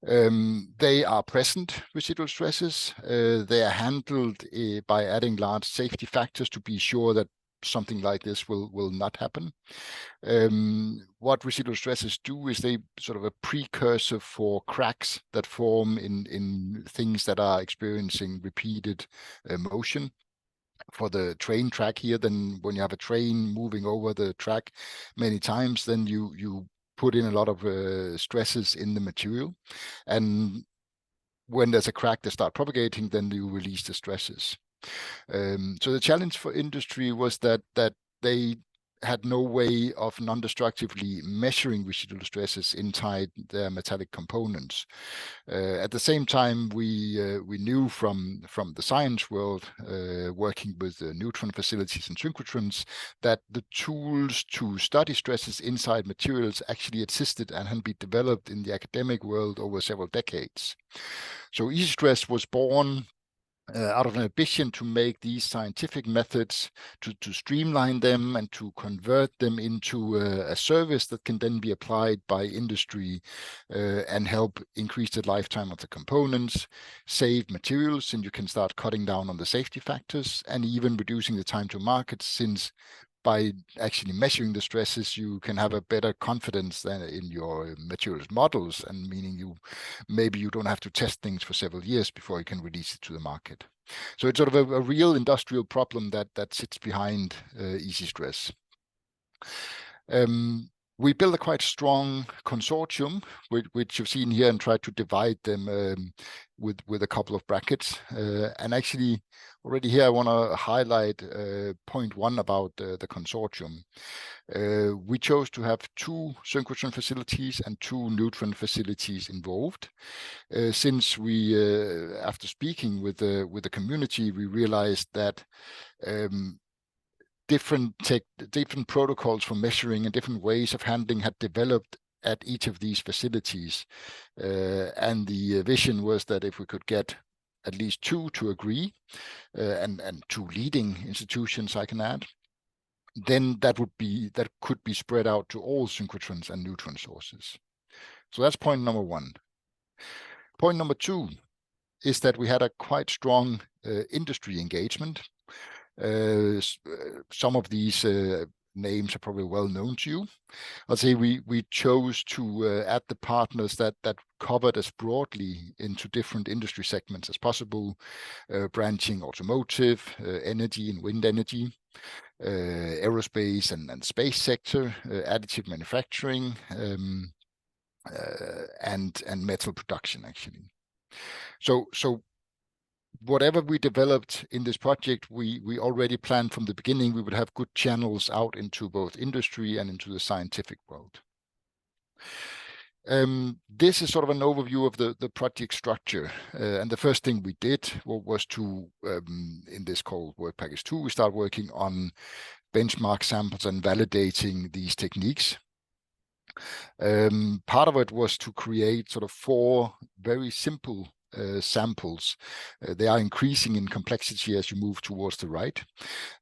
They are present residual stresses. They are handled by adding large safety factors to be sure that something like this will not happen. What residual stresses do is they sort of a precursor for cracks that form in things that are experiencing repeated motion. For the train track here, then when you have a train moving over the track many times, then you put in a lot of stresses in the material, and when there's a crack that start propagating, then you release the stresses. So the challenge for industry was that they had no way of non-destructively measuring residual stresses inside their metallic components. At the same time, we knew from the science world, working with neutron facilities and synchrotrons, that the tools to study stresses inside materials actually existed and had been developed in the academic world over several decades. So EASI-STRESS was born out of an ambition to make these scientific methods, to streamline them and to convert them into a service that can then be applied by industry and help increase the lifetime of the components, save materials, and you can start cutting down on the safety factors and even reducing the time to market, since by actually measuring the stresses, you can have a better confidence than in your materials models, and meaning maybe you don't have to test things for several years before you can release it to the market. So it's sort of a real industrial problem that sits behind EASI-STRESS. We built a quite strong consortium, which you've seen here, and tried to divide them with a couple of brackets. And actually, already here, I want to highlight point one about the consortium. We chose to have 2 synchrotron facilities and 2 neutron facilities involved, since we, after speaking with the community, we realized that different protocols for measuring and different ways of handling had developed at each of these facilities. And the vision was that if we could get at least 2 to agree, and 2 leading institutions I can add, then that could be spread out to all synchrotrons and neutron sources. So that's point number 1. Point number 2 is that we had a quite strong industry engagement. Some of these names are probably well known to you. I'll say we chose to add the partners that covered as broadly into different industry segments as possible, branching automotive, energy and wind energy, aerospace and space sector, additive manufacturing, and metal production, actually. So whatever we developed in this project, we already planned from the beginning we would have good channels out into both industry and into the scientific world. This is sort of an overview of the project structure. And the first thing we did was to, in this called work package 2, we start working on benchmark samples and validating these techniques. Part of it was to create sort of 4 very simple samples. They are increasing in complexity as you move towards the right.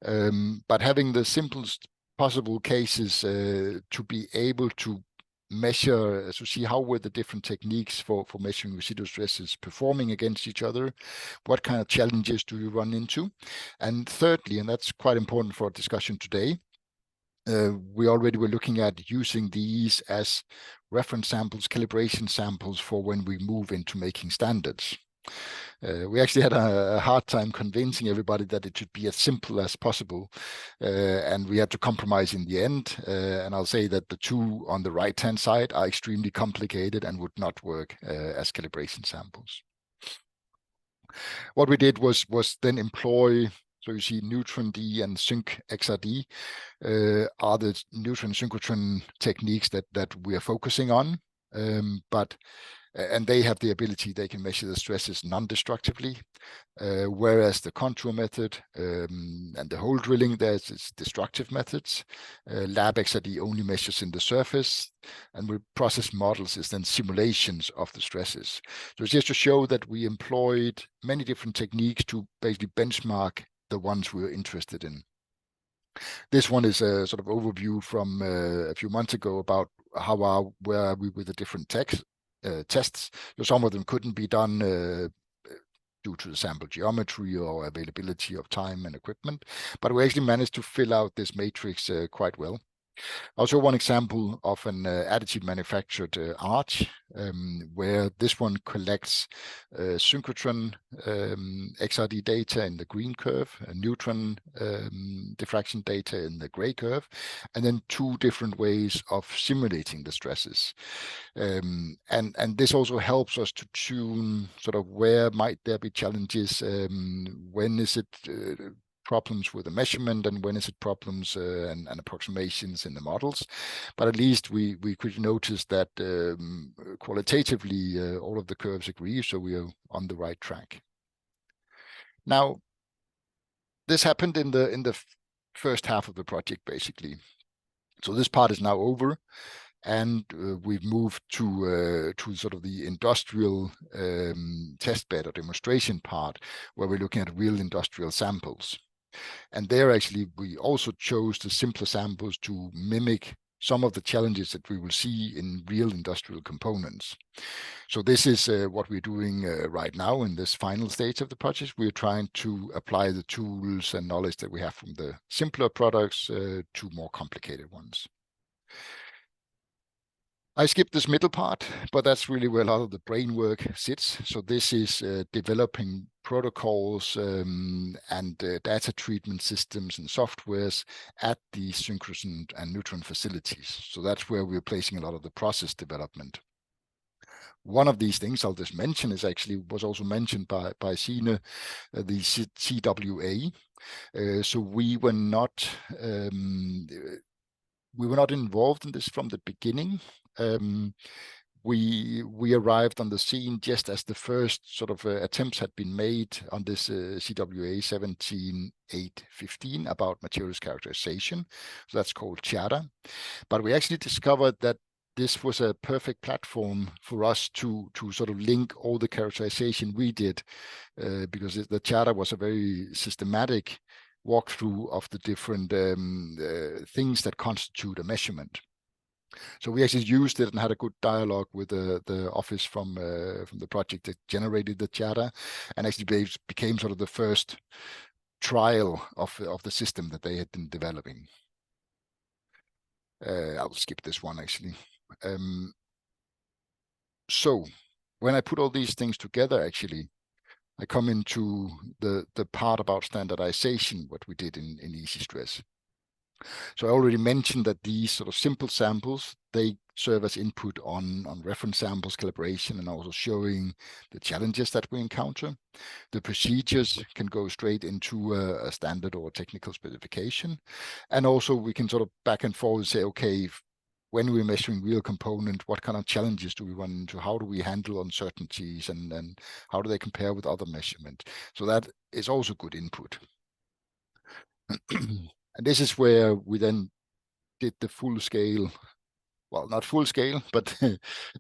But having the simplest possible cases to be able to measure, to see how were the different techniques for measuring residual stresses performing against each other, what kind of challenges do you run into, and thirdly, and that's quite important for our discussion today, we already were looking at using these as reference samples, calibration samples for when we move into making standards. We actually had a hard time convincing everybody that it should be as simple as possible, and we had to compromise in the end. And I'll say that the 2 on the right-hand side are extremely complicated and would not work as calibration samples. What we did was then employ, so you see neutron D and sync XRD are the neutron synchrotron techniques that we are focusing on, and they have the ability, they can measure the stresses non-destructively, whereas the contour method and the hole drilling, there's destructive methods. Lab XRD only measures in the surface, and with process models is then simulations of the stresses. So it's just to show that we employed many different techniques to basically benchmark the ones we were interested in. This one is a sort of overview from a few months ago about where are we with the different tests. So some of them couldn't be done due to the sample geometry or availability of time and equipment, but we actually managed to fill out this matrix quite well. Also, one example of an additive manufactured arch, where this one collects synchrotron XRD data in the green curve, neutron diffraction data in the gray curve, and then 2 different ways of simulating the stresses. And this also helps us to tune sort of where might there be challenges, when is it problems with the measurement, and when is it problems and approximations in the models. But at least we could notice that qualitatively all of the curves agree, so we are on the right track. Now, this happened in the first half of the project, basically. So this part is now over, and we've moved to sort of the industrial test bed or demonstration part, where we're looking at real industrial samples. And there actually we also chose the simpler samples to mimic some of the challenges that we will see in real industrial components. So this is what we're doing right now in this final stage of the project. We're trying to apply the tools and knowledge that we have from the simpler products to more complicated ones. I skipped this middle part, but that's really where a lot of the brain work sits. So this is developing protocols and data treatment systems and softwares at the synchrotron and neutron facilities. So that's where we're placing a lot of the process development. One of these things I'll just mention is actually was also mentioned by Signe, the CWA. So we were not involved in this from the beginning. We arrived on the scene just as the first sort of attempts had been made on this CWA 17815 about materials characterization. So that's called CHATA. But we actually discovered that this was a perfect platform for us to sort of link all the characterization we did, because the CHATA was a very systematic walkthrough of the different things that constitute a measurement. So we actually used it and had a good dialogue with the office from the project that generated the CHATA, and actually became sort of the first trial of the system that they had been developing. I'll skip this one actually. So when I put all these things together, actually, I come into the part about standardization, what we did in EASI-STRESS. So I already mentioned that these sort of simple samples, they serve as input on reference samples calibration, and also showing the challenges that we encounter. The procedures can go straight into a standard or technical specification. And also we can sort of back and forth say, okay, when we're measuring real component, what kind of challenges do we run into? How do we handle uncertainties, and how do they compare with other measurements? So that is also good input. And this is where we then did the full scale, well, not full scale, but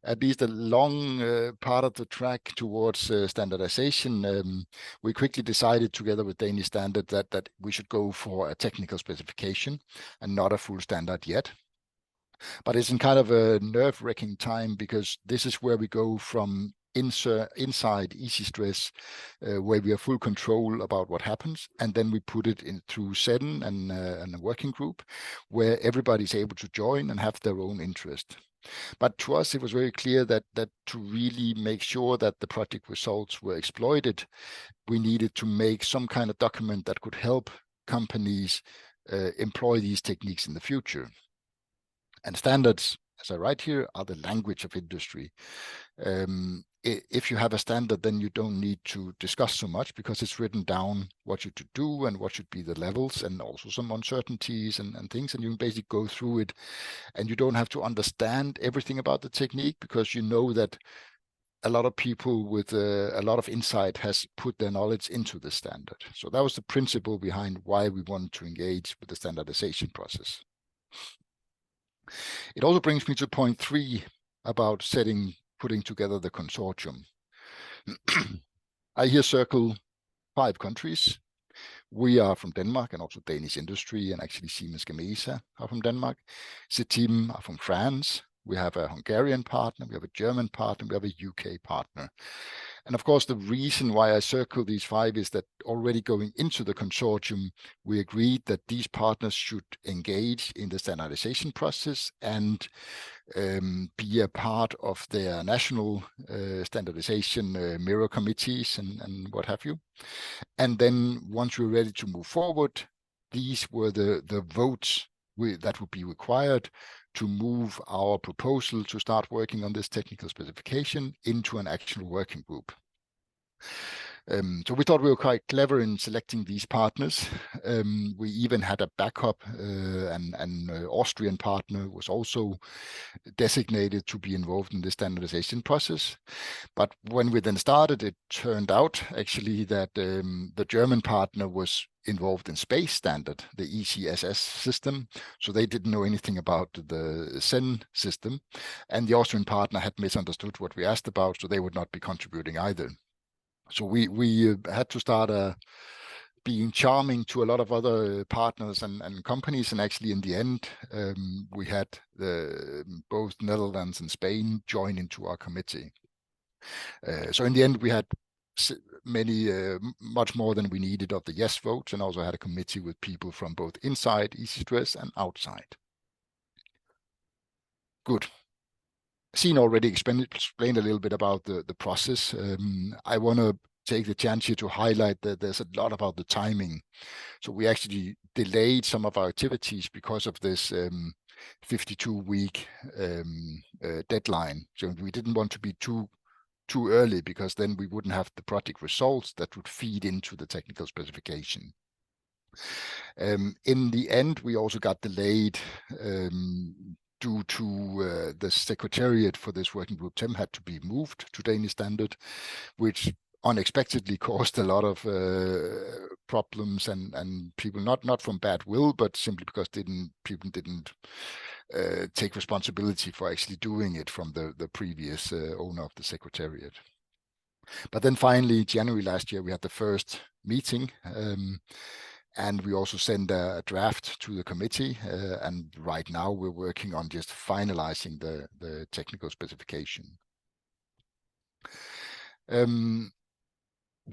at least a long part of the track towards standardization. We quickly decided together with Danish standard that we should go for a technical specification and not a full standard yet. But it's in kind of a nerve-wracking time, because this is where we go from inside EASI-STRESS, where we have full control about what happens, and then we put it in through ZEN and a working group where everybody's able to join and have their own interest. But to us, it was very clear that to really make sure that the project results were exploited, we needed to make some kind of document that could help companies employ these techniques in the future. And standards, as I write here, are the language of industry. If you have a standard, then you don't need to discuss so much, because it's written down what you should do and what should be the levels, and also some uncertainties and things, and you can basically go through it, and you don't have to understand everything about the technique, because you know that a lot of people with a lot of insight has put their knowledge into the standard. So that was the principle behind why we wanted to engage with the standardization process. It also brings me to point 3 about putting together the consortium. I here circle 5 countries. We are from Denmark, and also Danish industry, and actually Siemens Gamesa are from Denmark. CETIM are from France. We have a Hungarian partner, we have a German partner, we have a UK partner. And of course, the reason why I circle these 5 is that already going into the consortium, we agreed that these partners should engage in the standardization process and be a part of their national standardization mirror committees and what have you. And then once we're ready to move forward, these were the votes that would be required to move our proposal to start working on this technical specification into an actual working group. So we thought we were quite clever in selecting these partners. We even had a backup, and Austrian partner was also designated to be involved in the standardization process. But when we then started, it turned out actually that the German partner was involved in space standard, the EASI-STRESS system. So they didn't know anything about the ZEN system. And the Austrian partner had misunderstood what we asked about, so they would not be contributing either. So we had to start being charming to a lot of other partners and companies. And actually in the end, we had both Netherlands and Spain join into our committee. So in the end, we had much more than we needed of the yes votes, and also had a committee with people from both inside EASI-STRESS and outside. Good. Signe already explained a little bit about the process. I want to take the chance here to highlight that there's a lot about the timing. So we actually delayed some of our activities because of this 52-week deadline. So we didn't want to be too early, because then we wouldn't have the project results that would feed into the technical specification. In the end, we also got delayed due to the secretariat for this working group TEM had to be moved to Danish standard, which unexpectedly caused a lot of problems and people, not from bad will, but simply because people didn't take responsibility for actually doing it from the previous owner of the secretariat. But then finally, January last year, we had the first meeting, and we also sent a draft to the committee. And right now we're working on just finalizing the technical specification.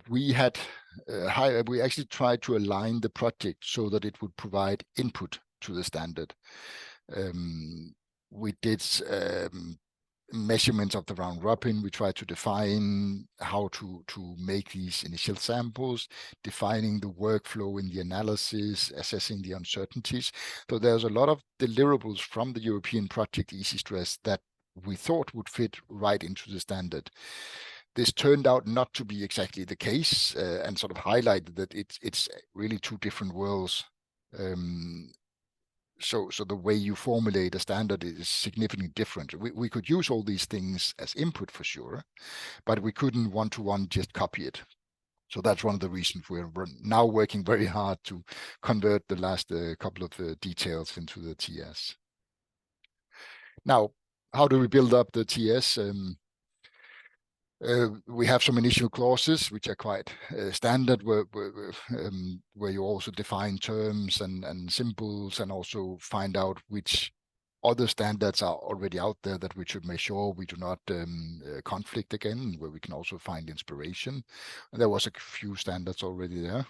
We actually tried to align the project so that it would provide input to the standard. We did measurements of the round robin. We tried to define how to make these initial samples, defining the workflow in the analysis, assessing the uncertainties. So there's a lot of deliverables from the European project EASI-STRESS that we thought would fit right into the standard. This turned out not to be exactly the case, and sort of highlighted that it's really 2 different worlds. so the way you formulate a standard is significantly different. We could use all these things as input for sure, but we couldn't one-to-one just copy it. So that's one of the reasons we're now working very hard to convert the last couple of details into the TS. Now, how do we build up the TS? We have some initial clauses which are quite standard, where you also define terms and symbols, and also find out which other standards are already out there that we should make sure we do not conflict again, where we can also find inspiration. And there was a few standards already there.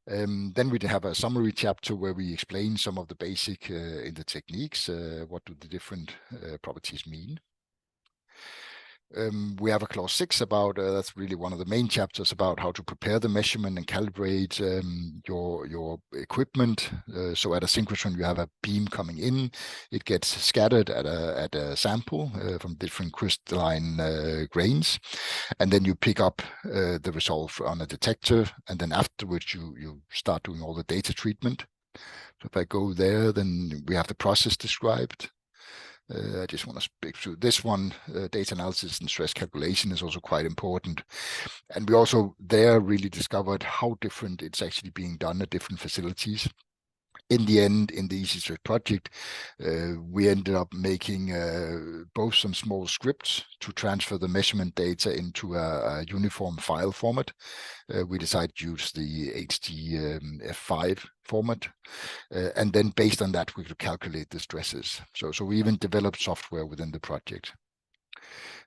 Then we have a summary chapter where we explain some of the basic in the techniques. What do the different properties mean? We have a clause 6 about, that's really one of the main chapters, about how to prepare the measurement and calibrate your equipment. So at a synchrotron, you have a beam coming in, it gets scattered at a sample from different crystalline grains, and then you pick up the result on a detector, and then afterwards you start doing all the data treatment. So if I go there, then we have the process described. I just want to speak through this one. Data analysis and stress calculation is also quite important. And we also there really discovered how different it's actually being done at different facilities. In the end, in the EASI-STRESS project, we ended up making both some small scripts to transfer the measurement data into a uniform file format. We decided to use the HDF5 format. And then based on that, we could calculate the stresses. So we even developed software within the project.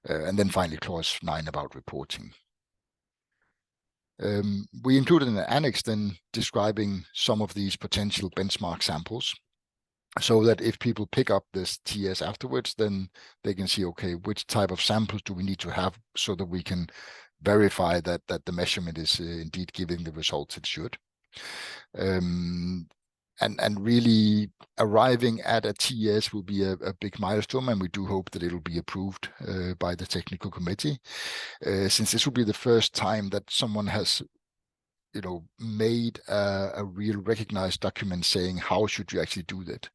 And then finally, clause 9 about reporting. We included an annex then describing some of these potential benchmark samples, so that if people pick up this TS afterwards, then they can see, okay, which type of samples do we need to have so that we can verify that the measurement is indeed giving the results it should. And really arriving at a TS will be a big milestone, and we do hope that it will be approved by the technical committee, since this will be the first time that someone has, made a real recognized document saying how should you actually do that.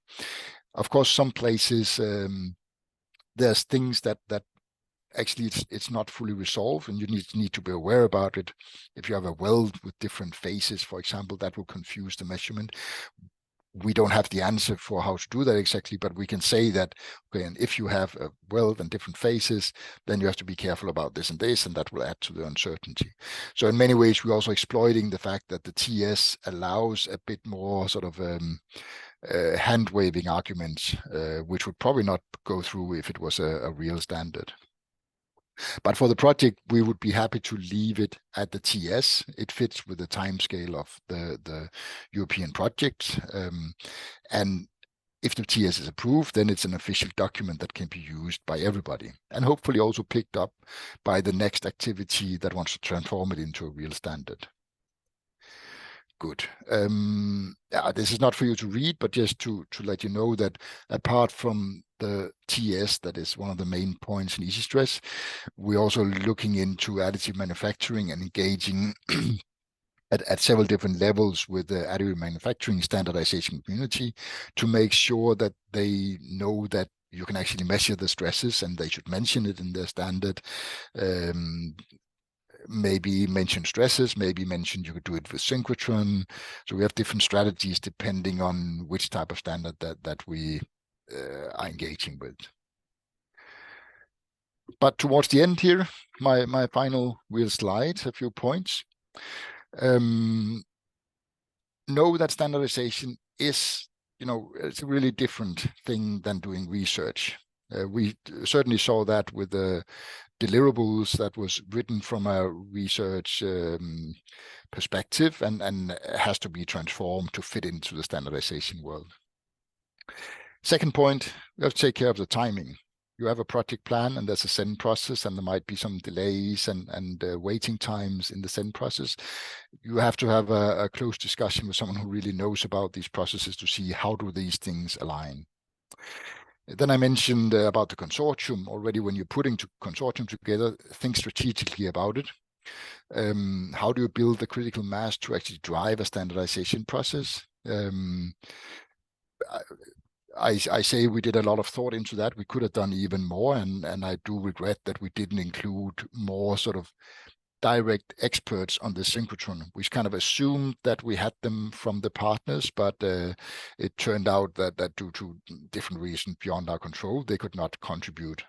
Of course, some places there's things that actually it's not fully resolved, and you need to be aware about it. If you have a weld with different phases, for example, that will confuse the measurement. We don't have the answer for how to do that exactly, but we can say that, okay, and if you have a weld and different phases, then you have to be careful about this, and that will add to the uncertainty. So in many ways, we're also exploiting the fact that the TS allows a bit more sort of hand-waving arguments, which would probably not go through if it was a real standard. But for the project, we would be happy to leave it at the TS. It fits with the timescale of the European project. And if the TS is approved, then it's an official document that can be used by everybody, and hopefully also picked up by the next activity that wants to transform it into a real standard. Good. This is not for you to read, but just to let you know that apart from the TS, that is one of the main points in EASI-STRESS, we're also looking into additive manufacturing and engaging at several different levels with the additive manufacturing standardization community to make sure that they know that you can actually measure the stresses, and they should mention it in their standard. Maybe mention stresses, maybe mention you could do it with synchrotron. So we have different strategies depending on which type of standard that we are engaging with. But towards the end here, my final real slide, a few points. Know that standardization is, it's a really different thing than doing research. We certainly saw that with the deliverables that was written from a research perspective and has to be transformed to fit into the standardization world. Second point, we have to take care of the timing. You have a project plan and there's a send process, and there might be some delays and waiting times in the send process. You have to have a close discussion with someone who really knows about these processes to see how do these things align. Then I mentioned about the consortium already. When you're putting consortium together, think strategically about it. How do you build the critical mass to actually drive a standardization process? I say we did a lot of thought into that. We could have done even more, and I do regret that we didn't include more sort of direct experts on the synchrotron. We kind of assumed that we had them from the partners, but it turned out that due to different reasons beyond our control, they could not contribute,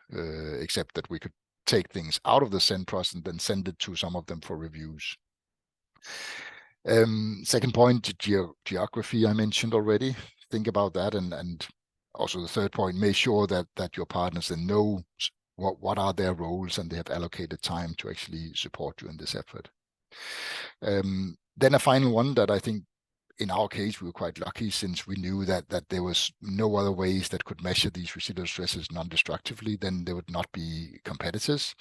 except that we could take things out of the send process and then send it to some of them for reviews. Second point, geography I mentioned already. Think about that, and also the third point, make sure that your partners then know what are their roles and they have allocated time to actually support you in this effort. Then a final one that I think in our case we were quite lucky, since we knew that there was no other ways that could measure these residual stresses non-destructively, then they would not be competitors.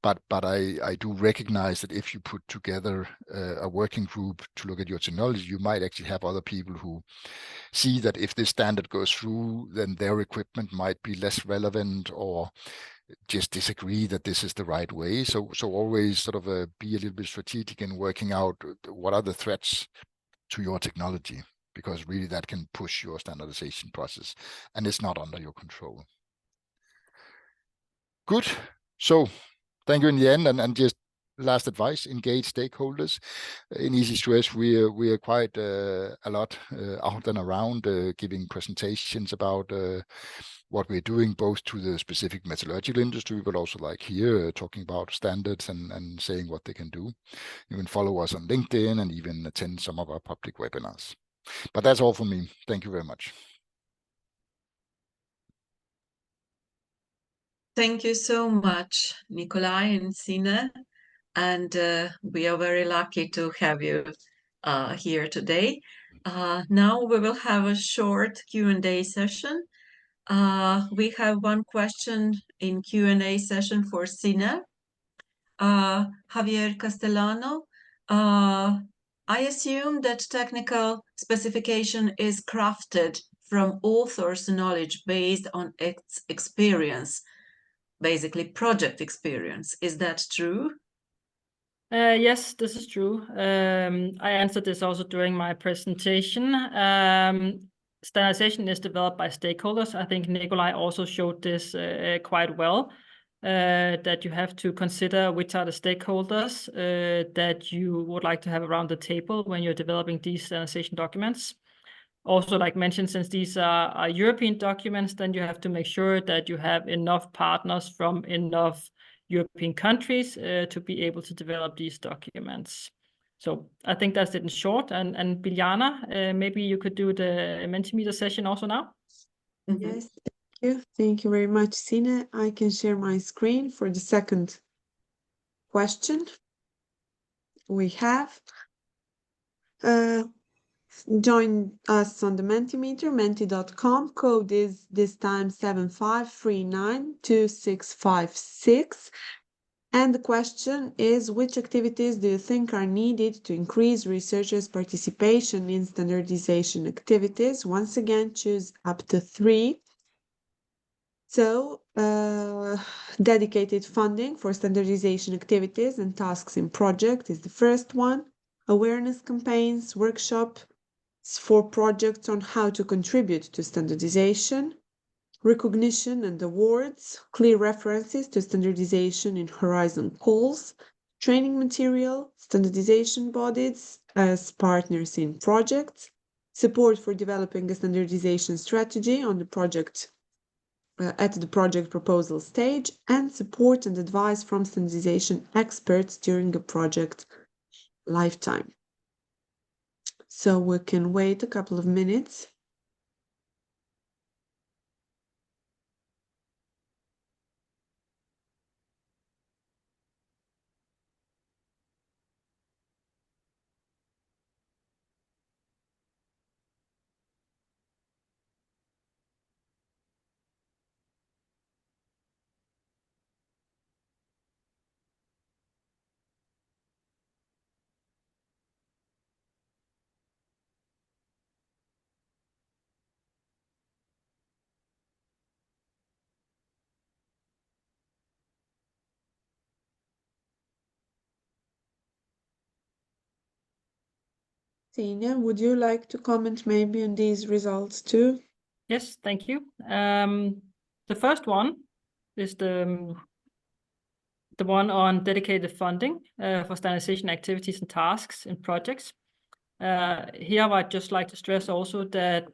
But I do recognize that if you put together a working group to look at your technology, you might actually have other people who see that if this standard goes through, then their equipment might be less relevant, or just disagree that this is the right way. So always sort of be a little bit strategic in working out what are the threats to your technology, because really that can push your standardization process, and it's not under your control. Good. So thank you in the end, and just last advice: engage stakeholders. In EASI-STRESS, we are quite a lot out and around, giving presentations about what we're doing, both to the specific metallurgical industry, but also like here, talking about standards and saying what they can do. You can follow us on LinkedIn and even attend some of our public webinars. But that's all for me. Thank you very much. Thank you so much, Nikolaj and Signe. And we are very lucky to have you here today. Now we will have a short Q&A session. We have one question in Q&A session for Signe. Javier Castellano, I assume that technical specification is crafted from author's knowledge based on its experience, basically project experience. Is that true? Yes, this is true. I answered this also during my presentation. Standardization is developed by stakeholders. I think Nikolaj also showed this quite well, that you have to consider which are the stakeholders that you would like to have around the table when you're developing these standardization documents. Also, like mentioned, since these are European documents, then you have to make sure that you have enough partners from enough European countries to be able to develop these documents. So I think that's it in short. And Biljana, maybe you could do the Mentimeter session also now. Yes, thank you. Thank you very much, Signe. I can share my screen for the second question. We have join us on the Mentimeter, menti.com. Code is this time 75392656. And the question is, which activities do you think are needed to increase researchers' participation in standardization activities? Once again, choose up to 3. So, dedicated funding for standardization activities and tasks in project is the first one. Awareness campaigns, workshops for projects on how to contribute to standardization. Recognition and awards, clear references to standardization in Horizon calls, training material, standardization bodies as partners in projects, support for developing a standardization strategy on the project at the project proposal stage, and support and advice from standardization experts during a project lifetime. So we can wait a couple of minutes. Signe, would you like to comment maybe on these results too? Yes, thank you. The first one is the one on dedicated funding for standardization activities and tasks in projects. Here, I'd just like to stress also that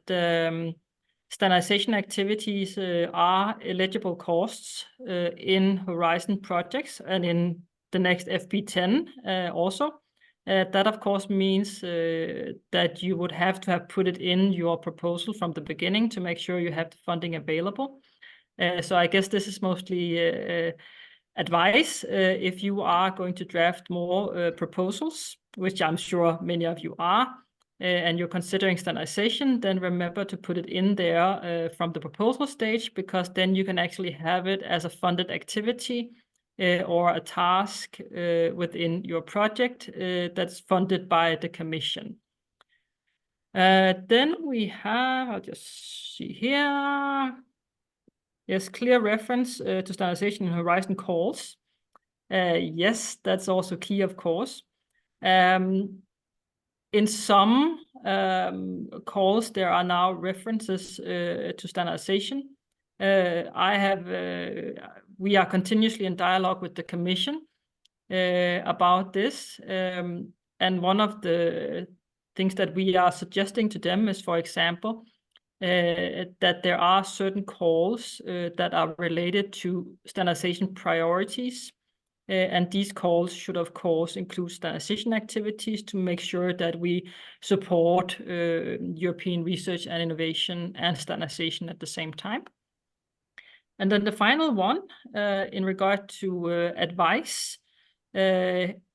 standardization activities are eligible costs in Horizon projects and in the next FP10 also. That, of course, means that you would have to have put it in your proposal from the beginning to make sure you have the funding available. So I guess this is mostly advice if you are going to draft more proposals, which I'm sure many of you are, and you're considering standardization, then remember to put it in there from the proposal stage, because then you can actually have it as a funded activity or a task within your project that's funded by the Commission. Then we have, I'll just see here. Yes, clear reference to standardization in Horizon calls. Yes, that's also key, of course. In some calls, there are now references to standardization. We are continuously in dialogue with the Commission about this. And one of the things that we are suggesting to them is, for example, that there are certain calls that are related to standardization priorities. And these calls should, of course, include standardization activities to make sure that we support European research and innovation and standardization at the same time. And then the final one, in regard to advice,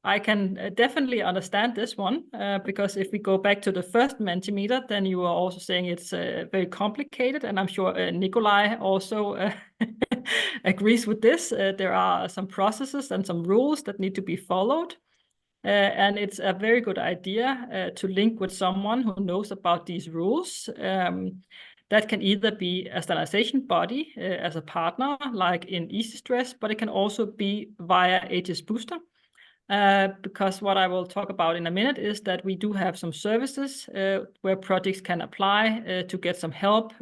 I can definitely understand this one, because if we go back to the first Mentimeter, then you are also saying it's very complicated, and I'm sure Nikolaj also agrees with this. There are some processes and some rules that need to be followed, and it's a very good idea to link with someone who knows about these rules. That can either be a standardization body as a partner, like in EASI-STRESS, but it can also be via HSbooster. Because what I will talk about in a minute is that we do have some services where projects can apply to get some help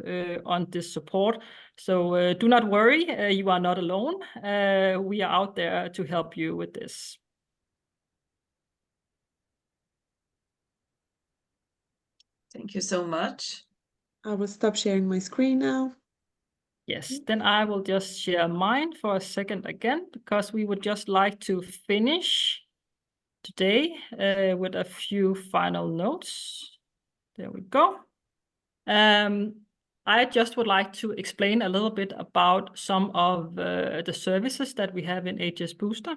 on this support. So do not worry, you are not alone. We are out there to help you with this. Thank you so much. I will stop sharing my screen now. Yes, then I will just share mine for a second again, because we would just like to finish today with a few final notes. There we go. I just would like to explain a little bit about some of the services that we have in HSbooster.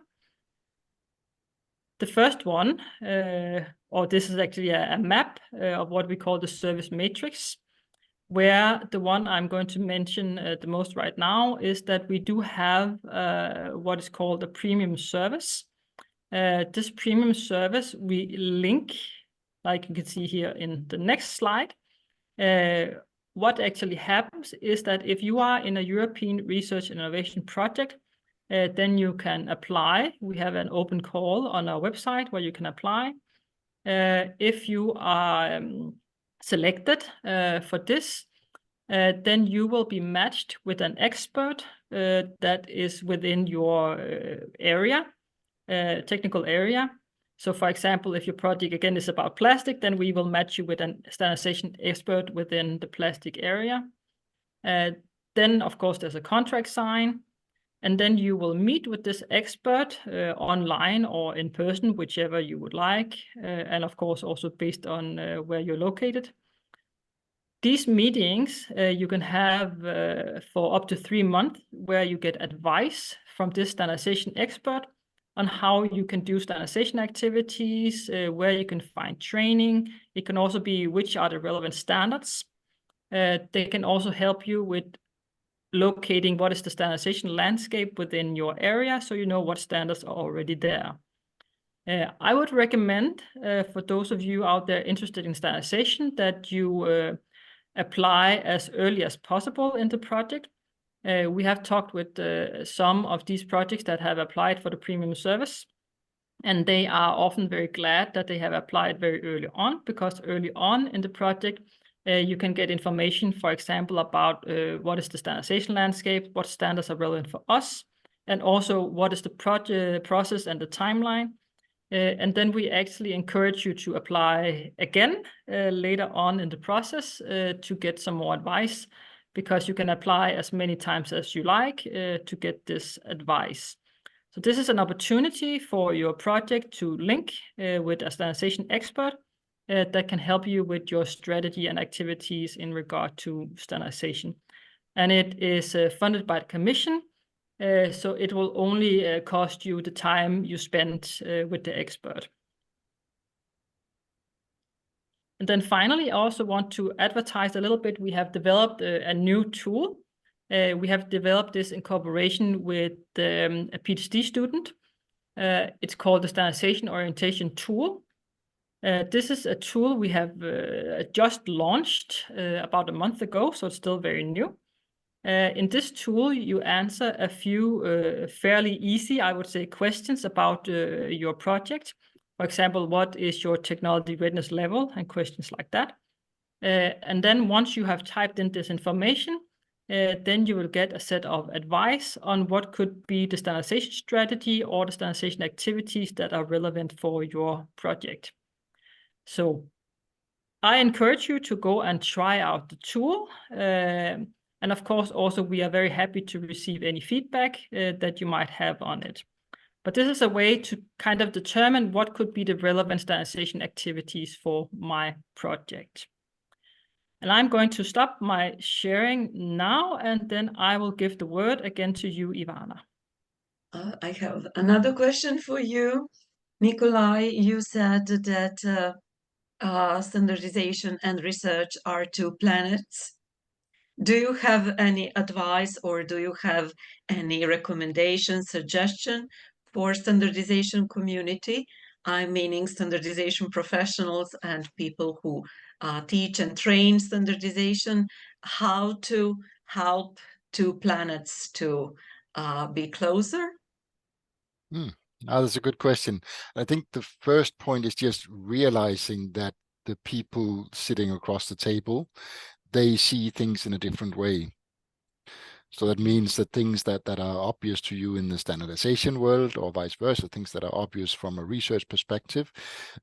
The first one, or this is actually a map of what we call the service matrix, where the one I'm going to mention the most right now is that we do have what is called a premium service. This premium service we link, like you can see here in the next slide. What actually happens is that if you are in a European research and innovation project, then you can apply. We have an open call on our website where you can apply. If you are selected for this, then you will be matched with an expert that is within your area, technical area. So, for example, if your project, again, is about plastic, then we will match you with a standardization expert within the plastic area. Then, of course, there's a contract sign. And then you will meet with this expert online or in person, whichever you would like. And, of course, also based on where you're located. These meetings you can have for up to 3 months, where you get advice from this standardization expert on how you can do standardization activities, where you can find training. It can also be which are the relevant standards. They can also help you with locating what is the standardization landscape within your area, so you know what standards are already there. I would recommend for those of you out there interested in standardization that you apply as early as possible in the project. We have talked with some of these projects that have applied for the premium service, and they are often very glad that they have applied very early on, because early on in the project, You can get information, for example, about what is the standardization landscape, what standards are relevant for us, and also what is the process and the timeline. And then we actually encourage you to apply again later on in the process to get some more advice, because you can apply as many times as you like to get this advice. So this is an opportunity for your project to link with a standardization expert that can help you with your strategy and activities in regard to standardization. And it is funded by the Commission, so it will only cost you the time you spend with the expert. And then finally, I also want to advertise a little bit. We have developed a new tool. We have developed this in cooperation with a PhD student. It's called the Standardization Orientation Tool. This is a tool we have just launched about a month ago, so it's still very new. In this tool, you answer a few fairly easy, I would say, questions about your project. For example, what is your technology readiness level, and questions like that. And then once you have typed in this information, then you will get a set of advice on what could be the standardization strategy or the standardization activities that are relevant for your project. So I encourage you to go and try out the tool. And of course, also, we are very happy to receive any feedback that you might have on it. But this is a way to kind of determine what could be the relevant standardization activities for my project. And I'm going to stop my sharing now, and then I will give the word again to you, Ivana. I have another question for you. Nikolaj, you said that standardization and research are two planets. Do you have any advice, or do you have any recommendation, suggestion for standardization community? I'm meaning standardization professionals and people who teach and train standardization, how to help two planets to be closer? That's a good question. I think the first point is just realizing that the people sitting across the table, they see things in a different way. So that means that things that are obvious to you in the standardization world, or vice versa, things that are obvious from a research perspective,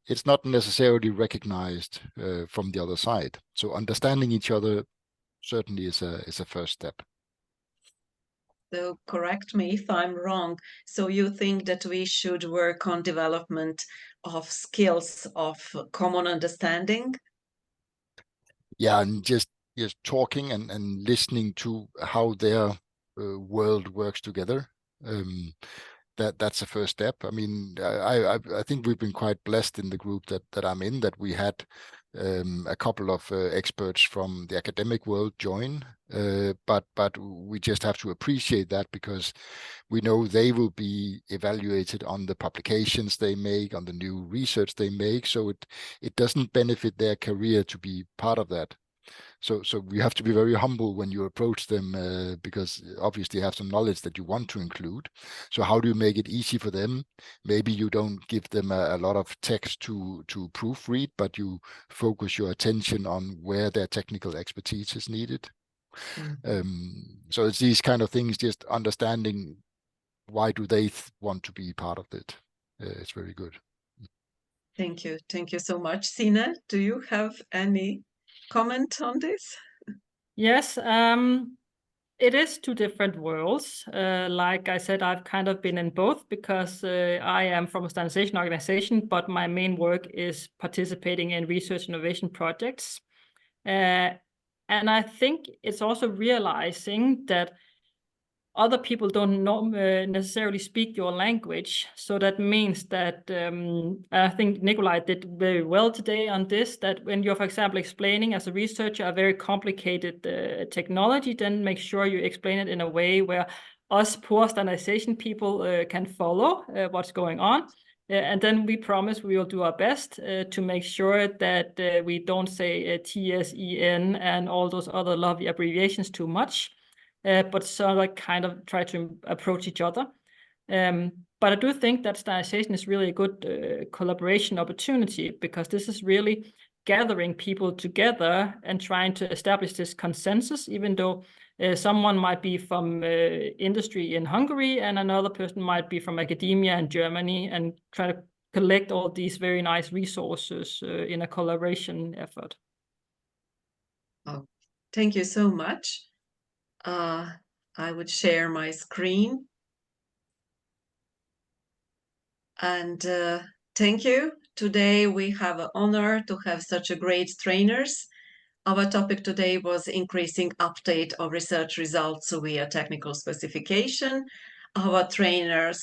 it's not necessarily recognized from the other side. So understanding each other certainly is a first step. So correct me if I'm wrong. So you think that we should work on development of skills of common understanding? Yeah, and just talking and listening to how their world works together. That's a first step. I mean, I think we've been quite blessed in the group that I'm in, that we had a couple of experts from the academic world join, but we just have to appreciate that, because we know they will be evaluated on the publications they make, on the new research they make, so it doesn't benefit their career to be part of that. So we have to be very humble when you approach them, because obviously you have some knowledge that you want to include. So how do you make it easy for them? Maybe you don't give them a lot of text to proofread, but you focus your attention on where their technical expertise is needed. So it's these kind of things, just understanding why do they want to be part of it. It's very good. Thank you. Thank you so much. Signe, do you have any comment on this? Yes, it is two different worlds. Like I said, I've kind of been in both, because I am from a standardization organization, but my main work is participating in research innovation projects. And I think it's also realizing that other people don't necessarily speak your language. So that means that I think Nikolaj did very well today on this, that when you're, for example, explaining as a researcher a very complicated technology, then make sure you explain it in a way where us poor standardization people can follow what's going on. And then we promise we will do our best to make sure that we don't say TSEN and all those other lovely abbreviations too much. But sort of kind of try to approach each other. But I do think that standardization is really a good collaboration opportunity, because this is really gathering people together and trying to establish this consensus, even though someone might be from industry in Hungary and another person might be from academia in Germany, and try to collect all these very nice resources in a collaboration effort. Oh, thank you so much. I would share my screen. And thank you. Today we have an honor to have such a great trainers. Our topic today was increasing update of research results via technical specification. Our trainers,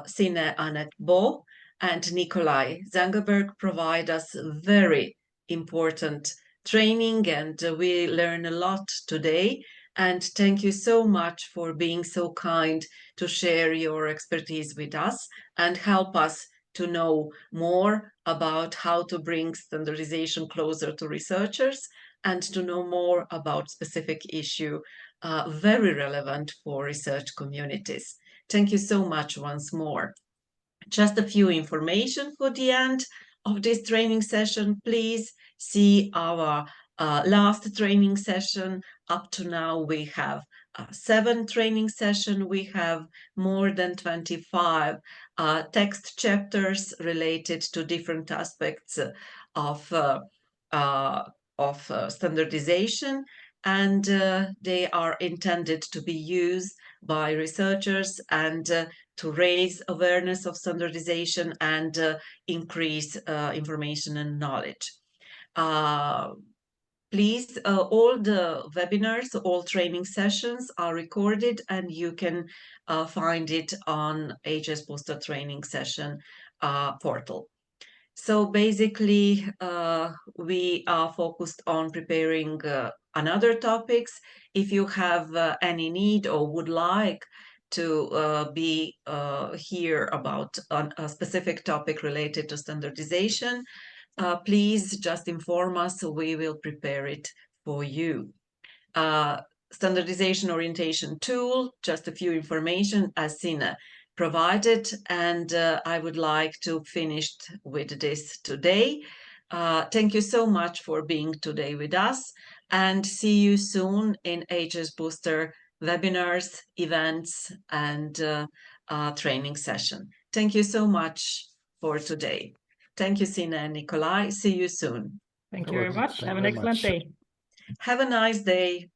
Signe, Annette, Bøgh, and Nikolaj ZANGENBERG provide us very important training, and we learn a lot today. And thank you so much for being so kind to share your expertise with us and help us to know more about how to bring standardization closer to researchers and to know more about specific issue very relevant for research communities. Thank you so much once more. Just a few information for the end of this training session. Please see our last training session. Up to now we have 7 training sessions. We have more than 25 text chapters related to different aspects of standardization, and they are intended to be used by researchers and to raise awareness of standardization and increase information and knowledge. Please, all the webinars, all training sessions are recorded, and you can find it on HSbooster training session portal. So basically, we are focused on preparing another topics. If you have any need or would like to be here about a specific topic related to standardization, please just inform us, so we will prepare it for you. Standardization orientation tool, just a few information as Signe provided, and I would like to finish with this today. Thank you so much for being today with us, and see you soon in HSbooster webinars, events, and training session. Thank you so much for today. Thank you, Signe and Nikolaj. See you soon. Thank you very much. Have an excellent day. Have a nice day.